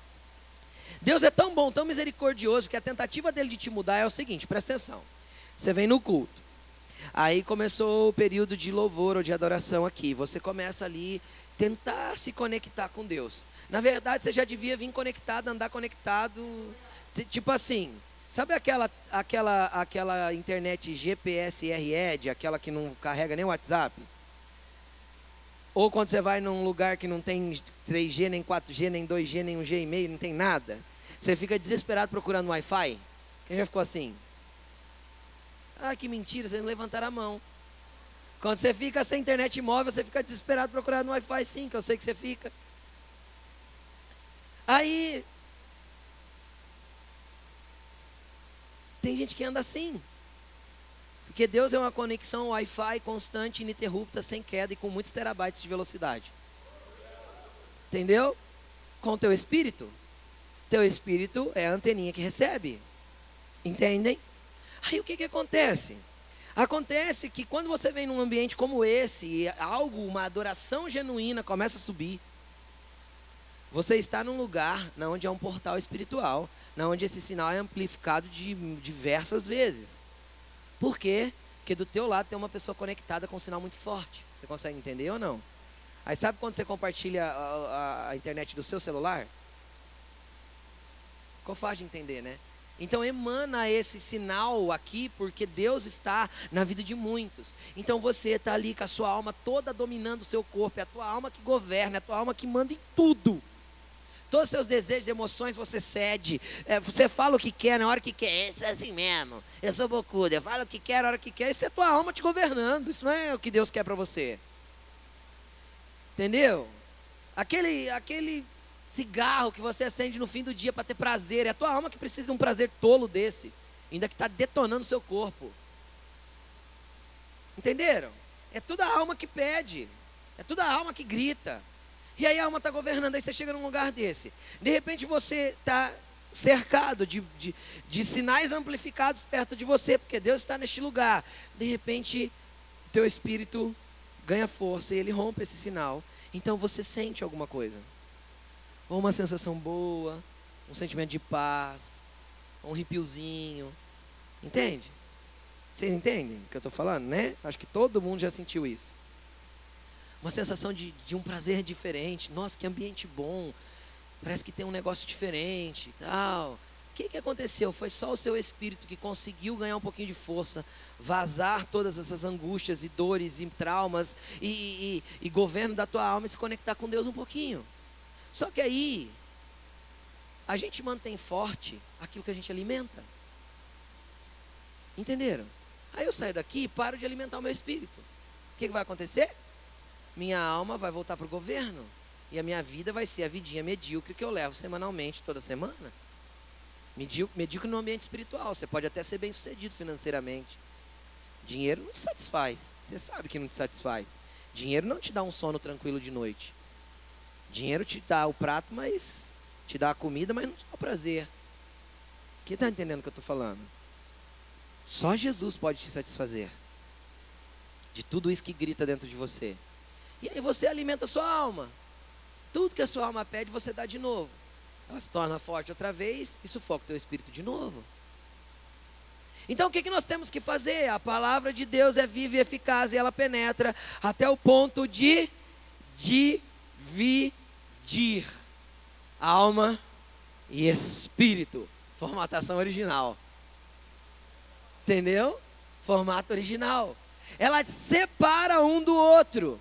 Deus é tão bom, tão misericordioso, que a tentativa dele de te mudar é o seguinte, presta atenção. Você vem no culto. Aí começou o período de louvor ou de adoração aqui. Você começa ali tentar se conectar com Deus. Na verdade, você já devia vir conectado, andar conectado. Tipo assim, sabe aquela internet GPSRED, aquela que não carrega nem o WhatsApp? Ou quando você vai num lugar que não tem 3G, nem 4G, nem 2G, nem 1G e meio, não tem nada. Você fica desesperado procurando Wi-Fi. Quem já ficou assim? Ah, que mentira, vocês não levantaram a mão. Quando você fica sem internet móvel, você fica desesperado procurando Wi-Fi, sim, que eu sei que você fica. Aí, tem gente que anda assim. Porque Deus é uma conexão Wi-Fi constante, ininterrupta, sem queda e com muitos terabytes de velocidade. Entendeu? Com o teu espírito. Teu espírito é a anteninha que recebe. Entendem? Aí o que acontece? Acontece que quando você vem num ambiente como esse, e uma adoração genuína começa a subir, você está num lugar onde é um portal espiritual, onde esse sinal é amplificado de diversas vezes. Por quê? Porque do teu lado tem uma pessoa conectada com um sinal muito forte. Você consegue entender ou não? Aí sabe quando você compartilha a internet do seu celular? Ficou fácil de entender, né? Então emana esse sinal aqui, porque Deus está na vida de muitos. Então você está ali com a sua alma toda dominando o seu corpo. É a tua alma que governa, é a tua alma que manda em tudo. Todos os seus desejos, emoções você cede. Você fala o que quer na hora que quer. Isso é assim mesmo. Eu sou bocudo, eu falo o que quer na hora que quer. Isso é a tua alma te governando. Isso não é o que Deus quer para você. Entendeu? Aquele cigarro que você acende no fim do dia para ter prazer. É a tua alma que precisa de um prazer tolo desse. Ainda que está detonando o seu corpo. Entenderam? É toda a alma que pede. É toda a alma que grita. E aí a alma está governando. Aí você chega num lugar desse. De repente você está cercado de sinais amplificados perto de você. Porque Deus está neste lugar. De repente teu espírito ganha força e ele rompe esse sinal. Então você sente alguma coisa. Ou uma sensação boa, um sentimento de paz, um arrepiozinho. Entende? Vocês entendem o que eu estou falando, né? Acho que todo mundo já sentiu isso. Uma sensação de um prazer diferente. Nossa, que ambiente bom. Parece que tem um negócio diferente e tal. O que aconteceu? Foi só o seu espírito que conseguiu ganhar um pouquinho de força, vazar todas essas angústias e dores e traumas e governo da tua alma e se conectar com Deus um pouquinho. Só que aí, a gente mantém forte aquilo que a gente alimenta. Entenderam? Aí eu saio daqui e paro de alimentar o meu espírito. O que vai acontecer? Minha alma vai voltar para o governo. E a minha vida vai ser a vidinha medíocre que eu levo semanalmente, toda semana. Medíocre no ambiente espiritual. Você pode até ser bem sucedido financeiramente. Dinheiro não te satisfaz. Você sabe que não te satisfaz. Dinheiro não te dá um sono tranquilo de noite. Dinheiro te dá o prato, mas te dá a comida, mas não te dá o prazer. Quem está entendendo o que eu estou falando? Só Jesus pode te satisfazer de tudo isso que grita dentro de você. E aí você alimenta a sua alma. Tudo que a sua alma pede, você dá de novo. Ela se torna forte outra vez e sufoca o teu espírito de novo. Então o que nós temos que fazer? A palavra de Deus é viva e eficaz e ela penetra até o ponto de dividir alma e espírito. Formatação original. Entendeu? Formato original. Ela separa um do outro.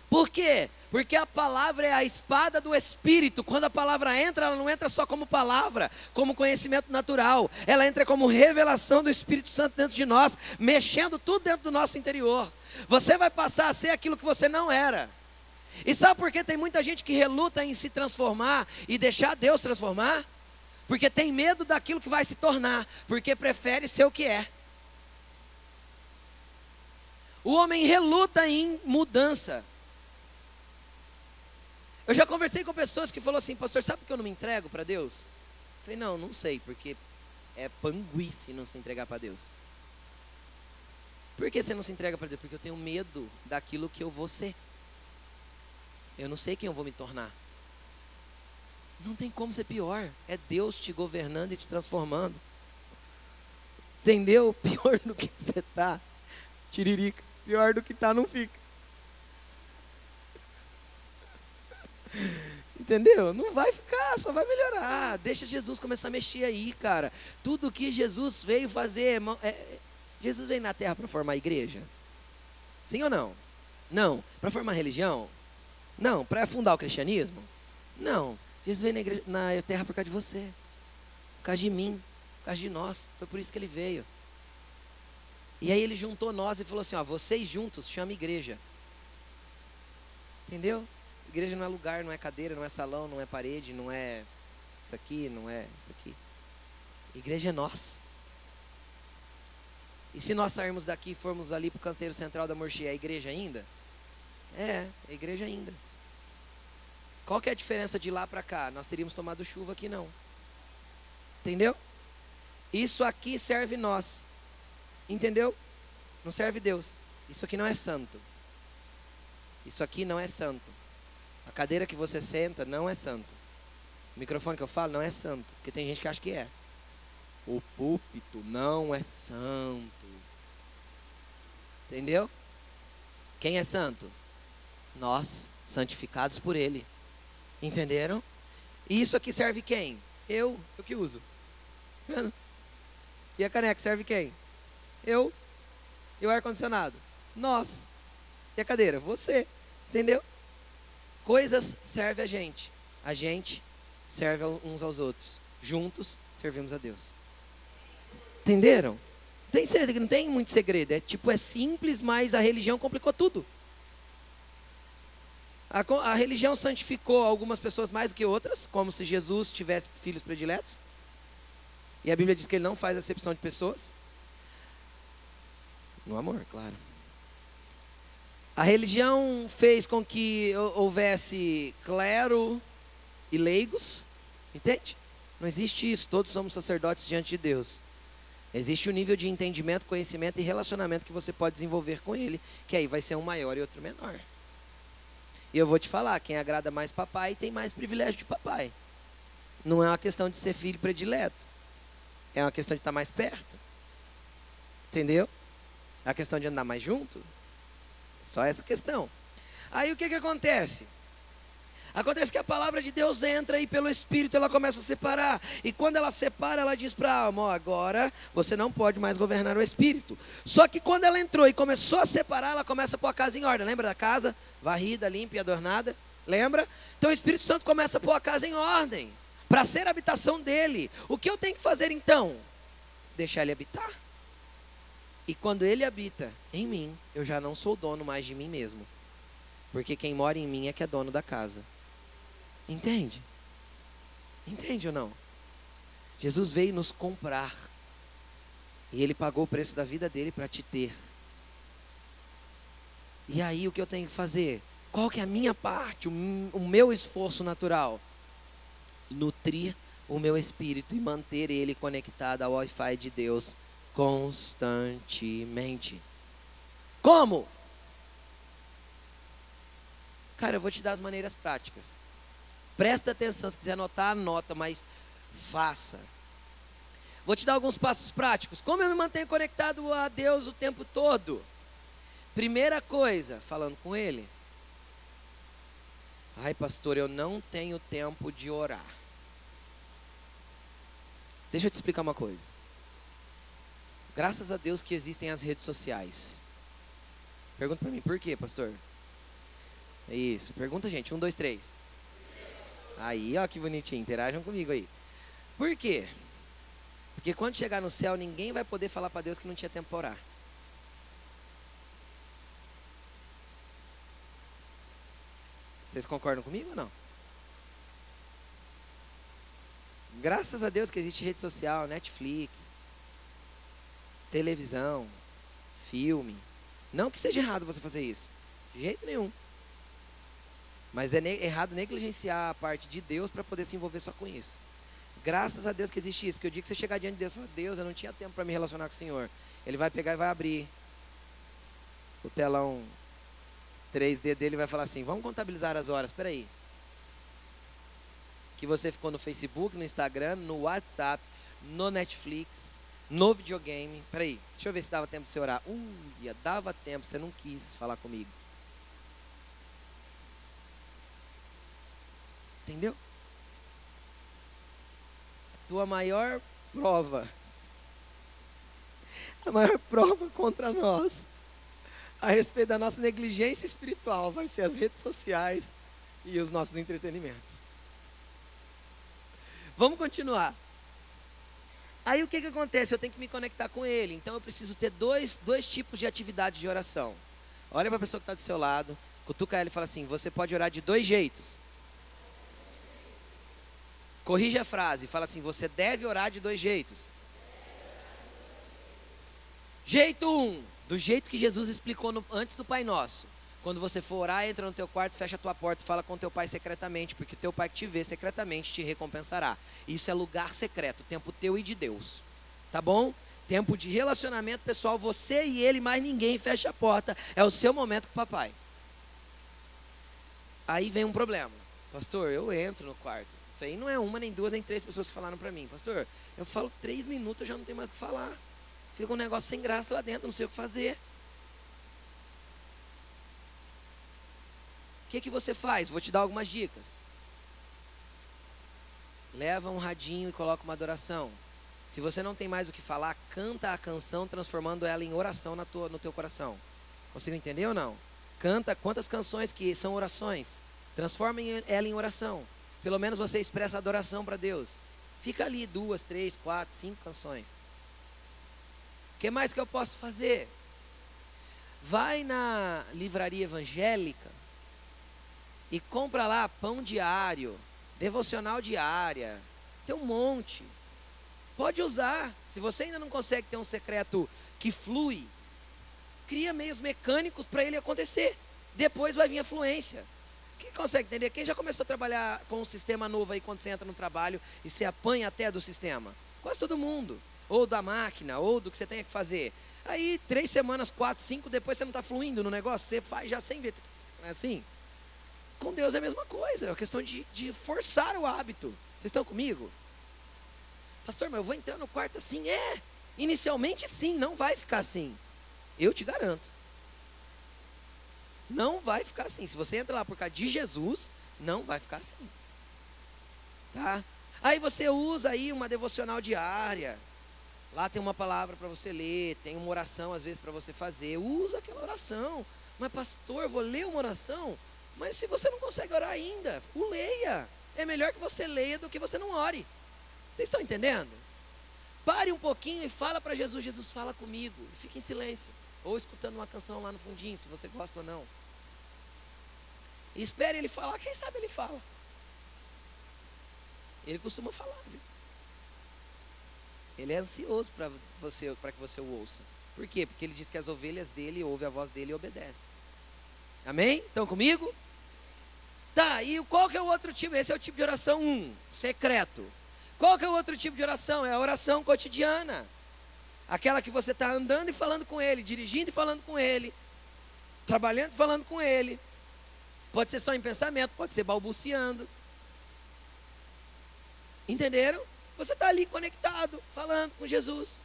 Por quê? Porque a palavra é a espada do Espírito. Quando a palavra entra, ela não entra só como palavra, como conhecimento natural. Ela entra como revelação do Espírito Santo dentro de nós, mexendo tudo dentro do nosso interior. Você vai passar a ser aquilo que você não era. E sabe por que tem muita gente que reluta em se transformar e deixar Deus transformar? Porque tem medo daquilo que vai se tornar, porque prefere ser o que é. O homem reluta em mudança. Eu já conversei com pessoas que falaram assim: pastor, sabe por que eu não me entrego para Deus? Eu falei, não sei, porque é panguice não se entregar para Deus. Por que você não se entrega para Deus? Porque eu tenho medo daquilo que eu vou ser. Eu não sei quem eu vou me tornar. Não tem como ser pior. É Deus te governando e te transformando. Entendeu? Pior do que você está. Tiririca. Pior do que está, não fica. Entendeu? Não vai ficar, só vai melhorar. Deixa Jesus começar a mexer aí, cara. Tudo que Jesus veio fazer. Jesus veio na terra para formar a igreja? Sim ou não? Não. Para formar religião? Não. Para fundar o cristianismo? Não. Jesus veio na terra por causa de você. Por causa de mim. Por causa de nós. Foi por isso que ele veio. E aí ele juntou nós e falou assim: ó, vocês juntos chama igreja. Entendeu? Igreja não é lugar, não é cadeira, não é salão, não é parede, não é isso aqui, não é isso aqui. Igreja é nós. E se nós sairmos daqui e formos ali para o canteiro central da Morchia, é a igreja ainda? É a igreja ainda. Qual que é a diferença de lá para cá? Nós teríamos tomado chuva, aqui não. Entendeu? Isso aqui serve nós. Entendeu? Não serve Deus. Isso aqui não é santo. Isso aqui não é santo. A cadeira que você senta não é santo. O microfone que eu falo não é santo. Porque tem gente que acha que é. O púlpito não é santo. Entendeu? Quem é santo? Nós, santificados por Ele. Entenderam? E isso aqui serve quem? Eu que uso. E a caneca serve quem? Eu. E o ar-condicionado? Nós. E a cadeira? Você. Entendeu? Coisas servem a gente serve uns aos outros. Juntos servimos a Deus. Entenderam? Não tem muito segredo. É simples, mas a religião complicou tudo. A religião santificou algumas pessoas mais do que outras, como se Jesus tivesse filhos prediletos. E a Bíblia diz que ele não faz acepção de pessoas. No amor, claro. A religião fez com que houvesse clero e leigos, entende? Não existe isso, todos somos sacerdotes diante de Deus. Existe um nível de entendimento, conhecimento e relacionamento que você pode desenvolver com Ele, que aí vai ser um maior e outro menor. E eu vou te falar, quem agrada mais papai tem mais privilégio de papai. Não é uma questão de ser filho predileto, é uma questão de estar mais perto. Entendeu? É a questão de andar mais junto. Só essa questão. Aí o que acontece? Acontece que a palavra de Deus entra e pelo Espírito ela começa a separar. E quando ela separa, ela diz para a alma: ó, agora você não pode mais governar o Espírito. Só que quando ela entrou e começou a separar, ela começa a pôr a casa em ordem. Lembra da casa? Varrida, limpa e adornada. Lembra? Então o Espírito Santo começa a pôr a casa em ordem, para ser a habitação dele. O que eu tenho que fazer então? Deixar ele habitar. E quando ele habita em mim, eu já não sou dono mais de mim mesmo. Porque quem mora em mim é que é dono da casa. Entende? Entende ou não? Jesus veio nos comprar. E ele pagou o preço da vida dele para te ter. E aí o que eu tenho que fazer? Qual que é a minha parte, o meu esforço natural? Nutrir o meu espírito e manter ele conectado ao Wi-Fi de Deus constantemente. Como? Cara, eu vou te dar as maneiras práticas. Presta atenção, se quiser anotar, anota, mas faça. Vou te dar alguns passos práticos. Como eu me mantenho conectado a Deus o tempo todo? Primeira coisa, falando com Ele. Ai, pastor, eu não tenho tempo de orar. Deixa eu te explicar uma coisa. Graças a Deus que existem as redes sociais. Pergunta para mim, por quê, pastor? É isso, pergunta, gente. 1, 2, 3. Aí, ó, que bonitinho. Interajam comigo aí. Por quê? Porque quando chegar no céu, ninguém vai poder falar para Deus que não tinha tempo para orar. Vocês concordam comigo ou não? Graças a Deus que existe rede social, Netflix, televisão, filme. Não que seja errado você fazer isso, de jeito nenhum. Mas é errado negligenciar a parte de Deus para poder se envolver só com isso. Graças a Deus que existe isso, porque o dia que você chegar diante de Deus e falar, Deus, eu não tinha tempo para me relacionar com o Senhor. Ele vai pegar e vai abrir o telão 3D dele e vai falar assim, vamos contabilizar as horas, espera aí. Que você ficou no Facebook, no Instagram, no WhatsApp, no Netflix, no videogame. Espera aí, deixa eu ver se dava tempo de você orar. Dia, dava tempo, você não quis falar comigo. Entendeu? A maior prova contra nós a respeito da nossa negligência espiritual vai ser as redes sociais e os nossos entretenimentos. Vamos continuar. Aí o que acontece? Eu tenho que me conectar com Ele. Então eu preciso ter dois tipos de atividades de oração. Olha para a pessoa que está do seu lado, cutuca ela e fala assim, você pode orar de 2 jeitos. Corrige a frase, fala assim, você deve orar de 2 jeitos. Jeito 1, do jeito que Jesus explicou antes do Pai Nosso. Quando você for orar, entra no teu quarto, fecha a tua porta e fala com teu pai secretamente, porque teu pai que te vê secretamente te recompensará. Isso é lugar secreto, tempo teu e de Deus. Tá bom? Tempo de relacionamento pessoal, você e ele, mais ninguém, fecha a porta. É o seu momento com o papai. Aí vem um problema. Pastor, eu entro no quarto. Isso aí não é 1, nem 2, nem 3 pessoas que falaram para mim. Pastor, eu falo 3 minutos, eu já não tenho mais o que falar. Fica um negócio sem graça lá dentro, não sei o que fazer. O que você faz? Vou te dar algumas dicas. Leva um radinho e coloca uma adoração. Se você não tem mais o que falar, canta a canção, transformando ela em oração no teu coração. Conseguiu entender ou não? Canta quantas canções que são orações. Transforme ela em oração. Pelo menos você expressa adoração para Deus. Fica ali 2, 3, 4, 5 canções. O que mais que eu posso fazer? Vai na livraria evangélica e compra lá pão diário, devocional diária. Tem um monte. Pode usar. Se você ainda não consegue ter um secreto que flui, cria meios mecânicos para ele acontecer. Depois vai vir a fluência. Quem consegue entender? Quem já começou a trabalhar com um sistema novo aí quando você entra no trabalho e se apanha até do sistema? Quase todo mundo. Ou da máquina, ou do que você tenha que fazer. Aí 3 semanas, 4, 5, depois você não está fluindo no negócio, você faz já sem ver. Não é assim? Com Deus é a mesma coisa. É uma questão de forçar o hábito. Vocês estão comigo? Pastor, mas eu vou entrar no quarto assim? Inicialmente sim, não vai ficar assim. Eu te garanto. Não vai ficar assim. Se você entra lá por causa de Jesus, não vai ficar assim. Tá? Aí você usa aí uma devocional diária. Lá tem uma palavra para você ler, tem uma oração às vezes para você fazer. Usa aquela oração. Mas pastor, eu vou ler uma oração? Mas se você não consegue orar ainda, o leia. É melhor que você leia do que você não ore. Vocês estão entendendo? Pare um pouquinho e fala para Jesus: Jesus, fala comigo. E fique em silêncio. Ou escutando uma canção lá no fundinho, se você gosta ou não. E espere ele falar, quem sabe ele fala. Ele costuma falar, viu? Ele é ansioso para que você o ouça. Por quê? Porque ele diz que as ovelhas dele ouvem a voz dele e obedecem. Amém? Estão comigo? Tá, e qual que é o outro tipo? Esse é o tipo de oração 1, secreto. Qual que é o outro tipo de oração? É a oração cotidiana. Aquela que você está andando e falando com ele, dirigindo e falando com ele, trabalhando e falando com ele. Pode ser só em pensamento, pode ser balbuciando. Entenderam? Você está ali conectado, falando com Jesus.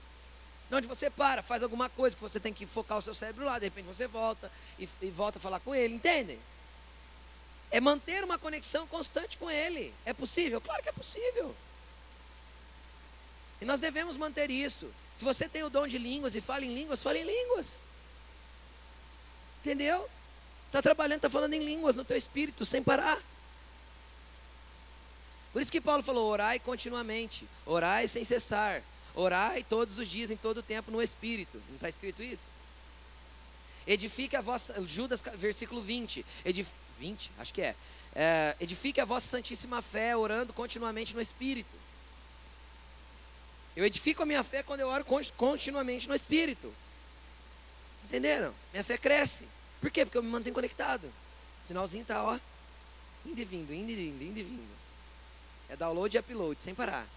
Onde você para, faz alguma coisa que você tem que focar o seu cérebro lá, de repente você volta e volta a falar com ele, entendem? É manter uma conexão constante com ele. É possível? Claro que é possível. E nós devemos manter isso. Se você tem o dom de línguas e fala em línguas, fale em línguas. Entendeu? Está trabalhando, está falando em línguas no teu espírito, sem parar. Por isso que Paulo falou: orai continuamente, orai sem cessar, orai todos os dias, em todo o tempo, no espírito. Não está escrito isso? Edifique a vossa, Judas, versículo 20, 20, acho que edifique a vossa santíssima fé, orando continuamente no espírito. Eu edifico a minha fé quando eu oro continuamente no espírito. Entenderam? Minha fé cresce. Por quê? Porque eu me mantenho conectado. O sinalzinho está, ó, indo e vindo, indo e vindo, indo e vindo. É download e upload, sem parar.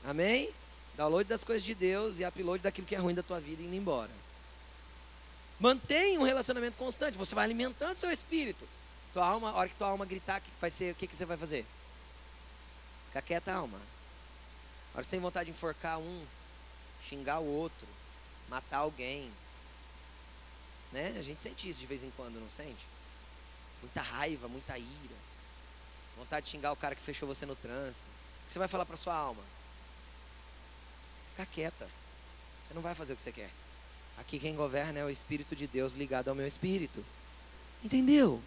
Amém? Download das coisas de Deus e upload daquilo que é ruim da tua vida indo embora. Mantenha um relacionamento constante. Você vai alimentando seu espírito. Tua alma, a hora que tua alma gritar, o que você vai fazer? Fica quieta, alma. A hora que você tem vontade de enforcar um, xingar o outro, matar alguém, né? A gente sente isso de vez em quando, não sente? Muita raiva, muita ira, vontade de xingar o cara que fechou você no trânsito. O que você vai falar para sua alma? Fica quieta. Você não vai fazer o que você quer. Aqui quem governa é o Espírito de Deus ligado ao meu espírito. Entendeu?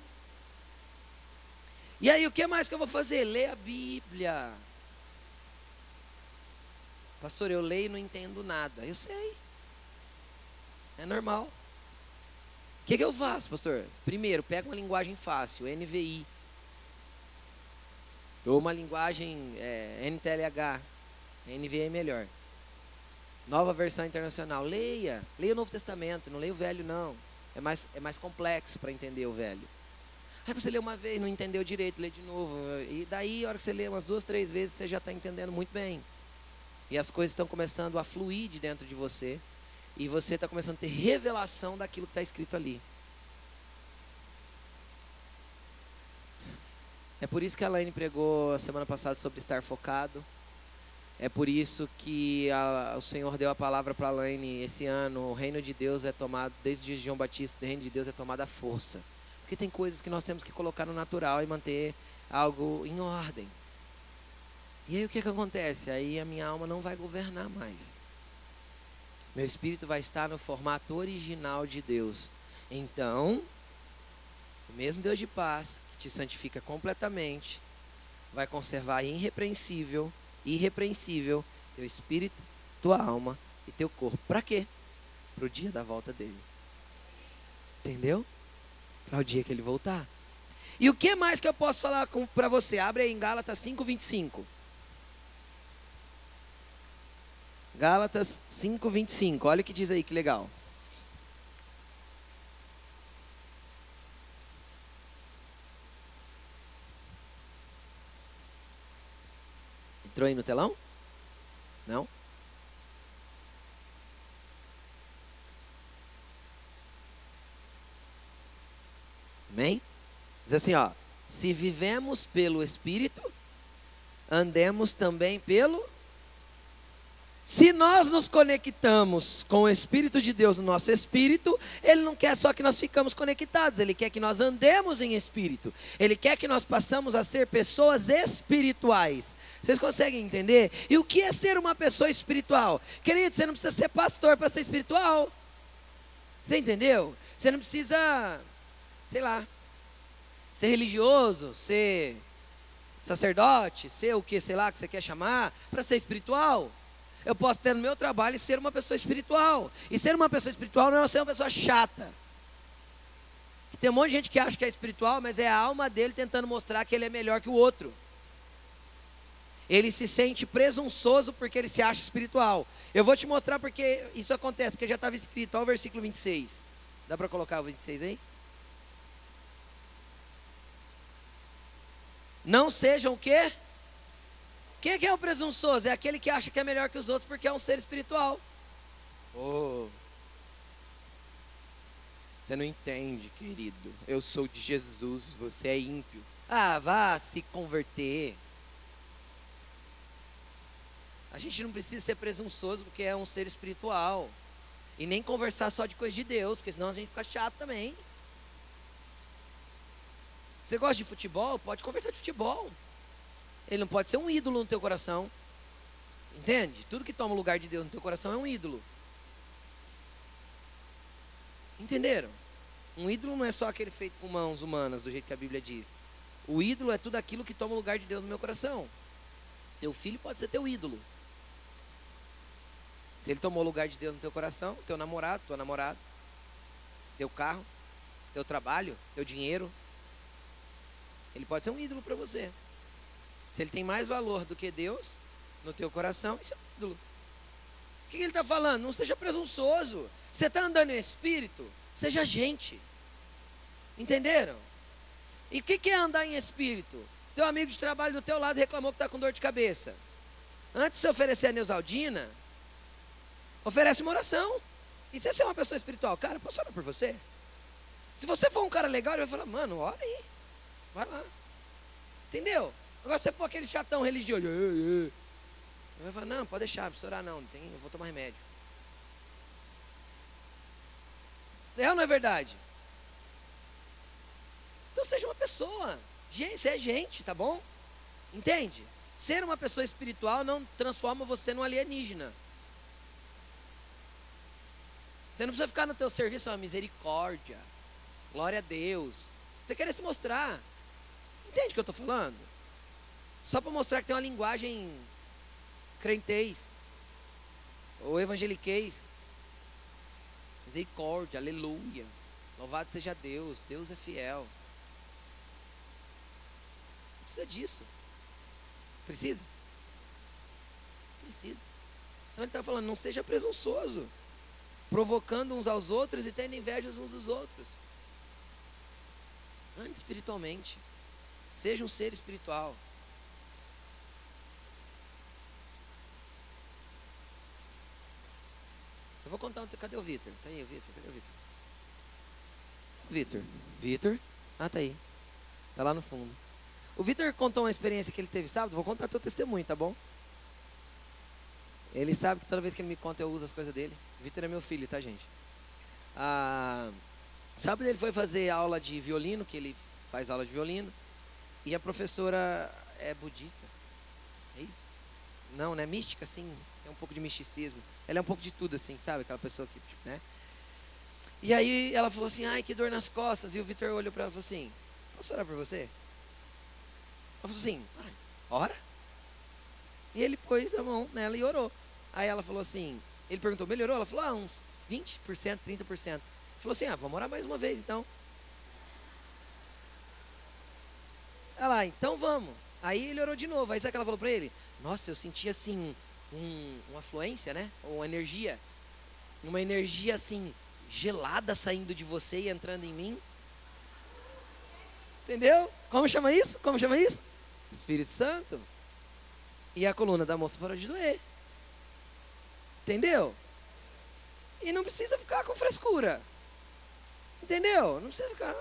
E aí o que mais que eu vou fazer? Ler a Bíblia. Pastor, eu leio e não entendo nada. Eu sei. É normal. O que eu faço, pastor? Primeiro, pega uma linguagem fácil, NVI. Ou uma linguagem NTLH. NVI é melhor. Nova versão internacional. Leia o Novo Testamento, não leia o Velho não. É mais complexo para entender o Velho. Aí você lê uma vez, não entendeu direito, lê de novo. E daí, a hora que você lê umas 2, 3 vezes, você já está entendendo muito bem. E as coisas estão começando a fluir de dentro de você. E você está começando a ter revelação daquilo que está escrito ali. É por isso que a Laine pregou a semana passada sobre estar focado. É por isso que o Senhor deu a palavra para a Laine esse ano. O reino de Deus é tomado, desde o dia de João Batista, o reino de Deus é tomado à força. Porque tem coisas que nós temos que colocar no natural e manter algo em ordem. E aí o que acontece? Aí a minha alma não vai governar mais. Meu espírito vai estar no formato original de Deus. Então, o mesmo Deus de paz, que te santifica completamente, vai conservar irrepreensível teu espírito, tua alma e teu corpo. Para quê? Para o dia da volta dele. Entendeu? Para o dia que ele voltar. E o que mais que eu posso falar para você? Abre aí em Gálatas 5:25. Gálatas 5:25. Olha o que diz aí, que legal. Entrou aí no telão? Não? Amém? Diz assim, ó. Se vivemos pelo Espírito, andemos também pelo... Se nós nos conectamos com o Espírito de Deus no nosso espírito, Ele não quer só que nós ficamos conectados, Ele quer que nós andemos em espírito. Ele quer que nós passamos a ser pessoas espirituais. Vocês conseguem entender? E o que é ser uma pessoa espiritual? Querido, você não precisa ser pastor para ser espiritual. Você entendeu? Você não precisa, sei lá, ser religioso, ser sacerdote, ser o que, sei lá, que você quer chamar, para ser espiritual. Eu posso ter no meu trabalho e ser uma pessoa espiritual. E ser uma pessoa espiritual não é ser uma pessoa chata. Tem um monte de gente que acha que é espiritual, mas é a alma dele tentando mostrar que ele é melhor que o outro. Ele se sente presunçoso porque ele se acha espiritual. Eu vou te mostrar porque isso acontece, porque já estava escrito, olha o versículo 26. Dá para colocar o 26 aí? Não sejam o quê? Quem é que é o presunçoso? É aquele que acha que é melhor que os outros porque é um ser espiritual. Oh. Você não entende, querido. Eu sou de Jesus, você é ímpio. Ah, vá se converter. A gente não precisa ser presunçoso porque é um ser espiritual. E nem conversar só de coisa de Deus, porque senão a gente fica chato também. Você gosta de futebol? Pode conversar de futebol. Ele não pode ser um ídolo no teu coração. Entende? Tudo que toma o lugar de Deus no teu coração é um ídolo. Entenderam? Um ídolo não é só aquele feito com mãos humanas, do jeito que a Bíblia diz. O ídolo é tudo aquilo que toma o lugar de Deus no meu coração. Teu filho pode ser teu ídolo. Se ele tomou o lugar de Deus no teu coração, teu namorado, tua namorada, teu carro, teu trabalho, teu dinheiro, ele pode ser um ídolo para você. Se ele tem mais valor do que Deus no teu coração, isso é um ídolo. O que ele está falando? Não seja presunçoso. Você está andando em espírito? Seja gente. Entenderam? E o que é andar em espírito? Teu amigo de trabalho do teu lado reclamou que está com dor de cabeça. Antes de você oferecer a Neusaldina, oferece uma oração. E se você é uma pessoa espiritual, cara, posso orar por você? Se você for um cara legal, ele vai falar, mano, ora aí. Vai lá. Entendeu? Agora se você for aquele chatão religioso, ele vai falar, não, pode deixar, não precisa orar não, eu vou tomar remédio. É ou não é verdade? Então seja uma pessoa. Você é gente, tá bom? Entende? Ser uma pessoa espiritual não transforma você num alienígena. Você não precisa ficar no teu serviço, misericórdia, glória a Deus. Você quer se mostrar. Entende o que eu estou falando? Só para mostrar que tem uma linguagem crentez ou evangeliquez. Misericórdia, aleluia, louvado seja Deus, Deus é fiel. Não precisa disso. Precisa? Precisa. Então ele está falando, não seja presunçoso, provocando uns aos outros e tendo inveja uns dos outros. Ande espiritualmente. Seja um ser espiritual. Eu vou contar cadê o Vitor? Tá aí o Vitor, cadê o Vitor? Vitor? Ah, tá aí. Tá lá no fundo. O Vitor contou uma experiência que ele teve sábado. Vou contar teu testemunho, tá bom? Ele sabe que toda vez que ele me conta eu uso as coisas dele. O Vitor é meu filho, tá, gente? Sábado ele foi fazer aula de violino, que ele faz aula de violino. E a professora é budista. É isso? Não, né? Mística, sim. É um pouco de misticismo. Ela é um pouco de tudo, assim, sabe? Aquela pessoa que, tipo, né? E aí ela falou assim, ai, que dor nas costas. E o Vitor olhou para ela e falou assim, posso orar por você? Ela falou assim, ora. E ele pôs a mão nela e orou. Aí ela falou assim, ele perguntou, melhorou? Ela falou, uns 20%, 30%. Falou assim, vamos orar mais uma vez, então. Olha lá, então vamos. Aí ele orou de novo. Aí sabe o que ela falou para ele? Nossa, eu senti assim, uma fluência, né? Uma energia assim, gelada saindo de você e entrando em mim. Entendeu? Como chama isso? Como chama isso? Espírito Santo. E a coluna da moça parou de doer. Entendeu? E não precisa ficar com frescura. Entendeu? Não precisa ficar...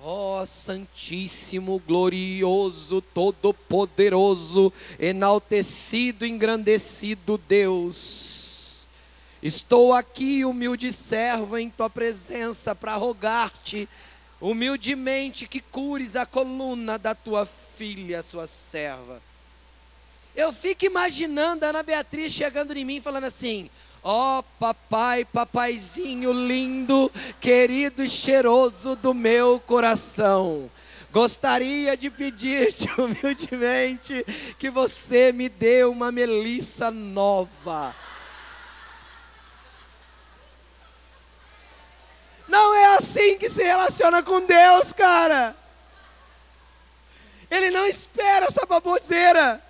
Ó Santíssimo, glorioso, todo-poderoso, enaltecido, engrandecido Deus. Estou aqui, humilde servo, em tua presença para rogar-te, humildemente, que cures a coluna da tua filha, sua serva. Eu fico imaginando a Ana Beatriz chegando em mim e falando assim, Ó papai, papaizinho lindo, querido e cheiroso do meu coração, gostaria de pedir-te humildemente que você me dê uma melissa nova. Não é assim que se relaciona com Deus, cara. Ele não espera essa baboseira.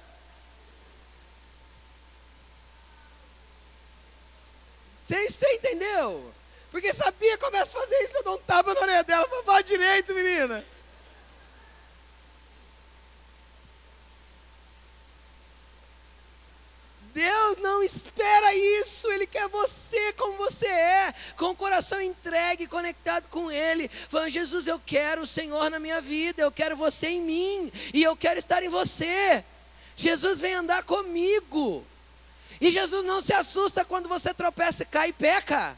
Você entendeu? Porque sabia, começa a fazer isso, eu dou um tapa na orelha dela, fala direito, menina. Deus não espera isso, Ele quer você como você é, com o coração entregue, conectado com Ele, falando: Jesus, eu quero o Senhor na minha vida, eu quero você em mim, e eu quero estar em você. Jesus vem andar comigo, e Jesus não se assusta quando você tropeça, cai e peca.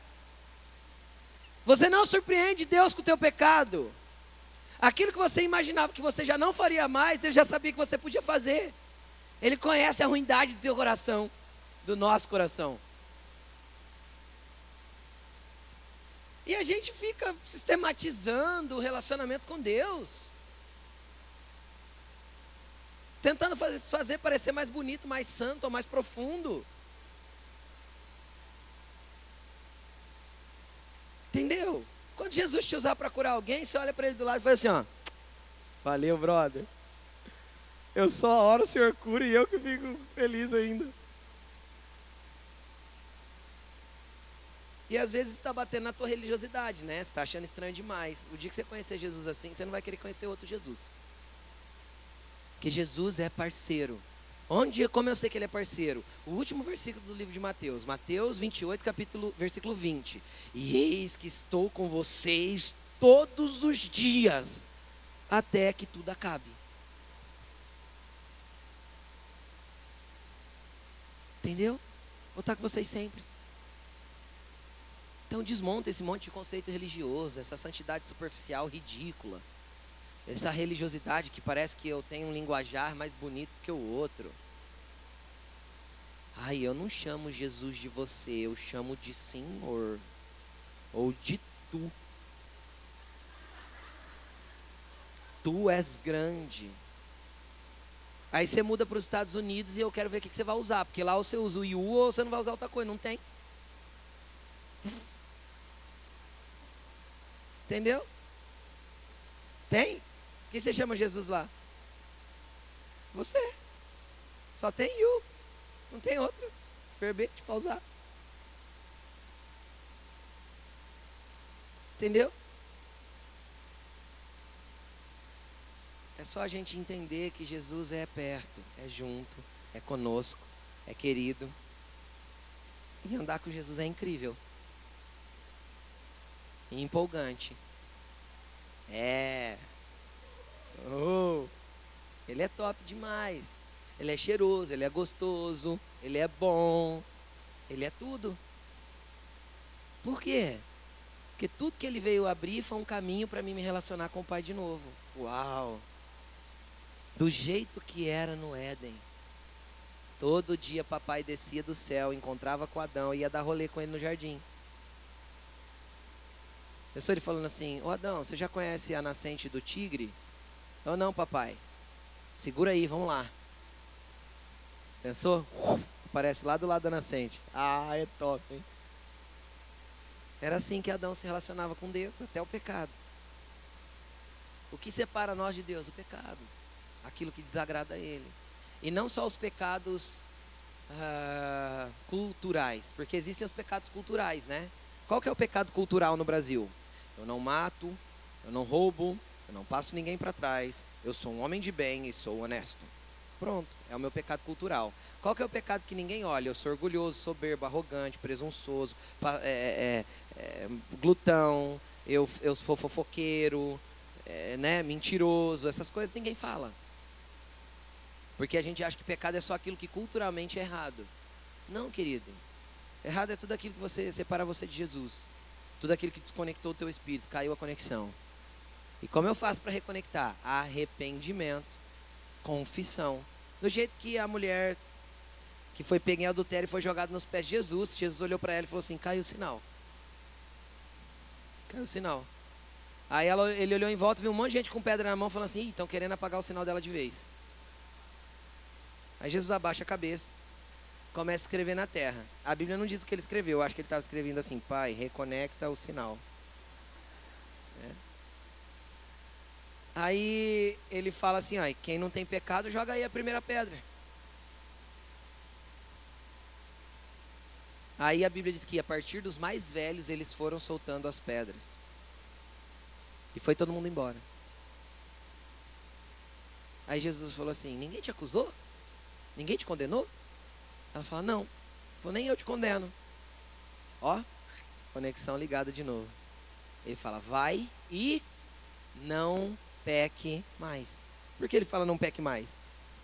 Você não surpreende Deus com o teu pecado. Aquilo que você imaginava que você já não faria mais, Ele já sabia que você podia fazer. Ele conhece a ruindade do teu coração, do nosso coração. E a gente fica sistematizando o relacionamento com Deus, tentando fazer parecer mais bonito, mais santo, ou mais profundo. Entendeu? Quando Jesus te usar para curar alguém, você olha para ele do lado e fala assim, ó: valeu, brother. Eu só oro, o Senhor cura, e eu que fico feliz ainda. E às vezes está batendo na tua religiosidade, né? Você está achando estranho demais. O dia que você conhecer Jesus assim, você não vai querer conhecer outro Jesus. Porque Jesus é parceiro. Como eu sei que Ele é parceiro? O último versículo do livro de Mateus. Mateus 28, versículo 20. E eis que estou com vocês todos os dias, até que tudo acabe. Entendeu? Vou estar com vocês sempre. Então desmonta esse monte de conceito religioso, essa santidade superficial ridícula, essa religiosidade que parece que eu tenho um linguajar mais bonito que o outro. Ai, eu não chamo Jesus de você, eu chamo de Senhor, ou de tu. Tu és grande. Aí você muda para os Estados Unidos e eu quero ver o que você vai usar, porque lá você usa o you ou você não vai usar outra coisa, não tem. Entendeu? Tem? O que você chama Jesus lá? Você. Só tem you, não tem outro verbete para usar. Entendeu? É só a gente entender que Jesus é perto, é junto, é conosco, é querido. E andar com Jesus é incrível. E empolgante. Ele é top demais. Ele é cheiroso, Ele é gostoso, Ele é bom, Ele é tudo. Por quê? Porque tudo que Ele veio abrir foi um caminho para mim me relacionar com o Pai de novo. Uau! Do jeito que era no Éden. Todo dia papai descia do céu, encontrava com Adão e ia dar rolê com ele no jardim. Pensou ele falando assim: ô Adão, você já conhece a nascente do tigre? Eu não, papai. Segura aí, vamos lá. Pensou? Aparece lá do lado da nascente. Ah, é top, hein? Era assim que Adão se relacionava com Deus, até o pecado. O que separa nós de Deus? O pecado. Aquilo que desagrada a Ele. E não só os pecados culturais, porque existem os pecados culturais, né? Qual que é o pecado cultural no Brasil? Eu não mato, eu não roubo, eu não passo ninguém para trás, eu sou um homem de bem e sou honesto. Pronto, é o meu pecado cultural. Qual que é o pecado que ninguém olha? Eu sou orgulhoso, soberbo, arrogante, presunçoso, glutão, eu sou fofoqueiro, né, mentiroso, essas coisas ninguém fala. Porque a gente acha que pecado é só aquilo que culturalmente é errado. Não, querido. Errado é tudo aquilo que separa você de Jesus. Tudo aquilo que desconectou o teu espírito, caiu a conexão. E como eu faço para reconectar? Arrependimento, confissão. Do jeito que a mulher que foi pego em adultério e foi jogado nos pés de Jesus. Jesus olhou para ela e falou assim: caiu o sinal. Caiu o sinal. Aí ele olhou em volta, viu um monte de gente com pedra na mão, falando assim: estão querendo apagar o sinal dela de vez. Aí Jesus abaixa a cabeça, começa a escrever na terra. A Bíblia não diz o que ele escreveu, eu acho que ele estava escrevendo assim: Pai, reconecta o sinal. Aí ele fala assim: ó, quem não tem pecado, joga aí a primeira pedra. Aí a Bíblia diz que a partir dos mais velhos eles foram soltando as pedras. E foi todo mundo embora. Aí Jesus falou assim: ninguém te acusou? Ninguém te condenou? Ela fala: não. Ele falou: nem eu te condeno. Ó, conexão ligada de novo. Ele fala: vai e não peque mais. Por que ele fala não peque mais?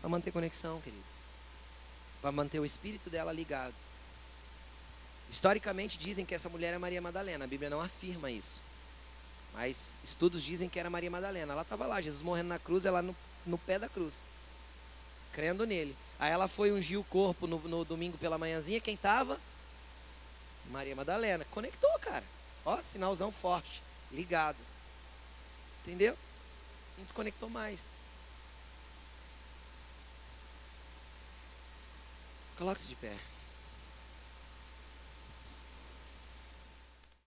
Para manter conexão, querido. Para manter o espírito dela ligado. Historicamente dizem que essa mulher é Maria Madalena. A Bíblia não afirma isso. Mas estudos dizem que era Maria Madalena. Ela estava lá, Jesus morrendo na cruz, ela no pé da cruz, crendo nele. Aí ela foi ungir o corpo no domingo pela manhãzinha. Quem estava? Maria Madalena. Conectou, cara. Ó, sinalzão forte, ligado. Entendeu? Não desconectou mais. Coloque-se de pé.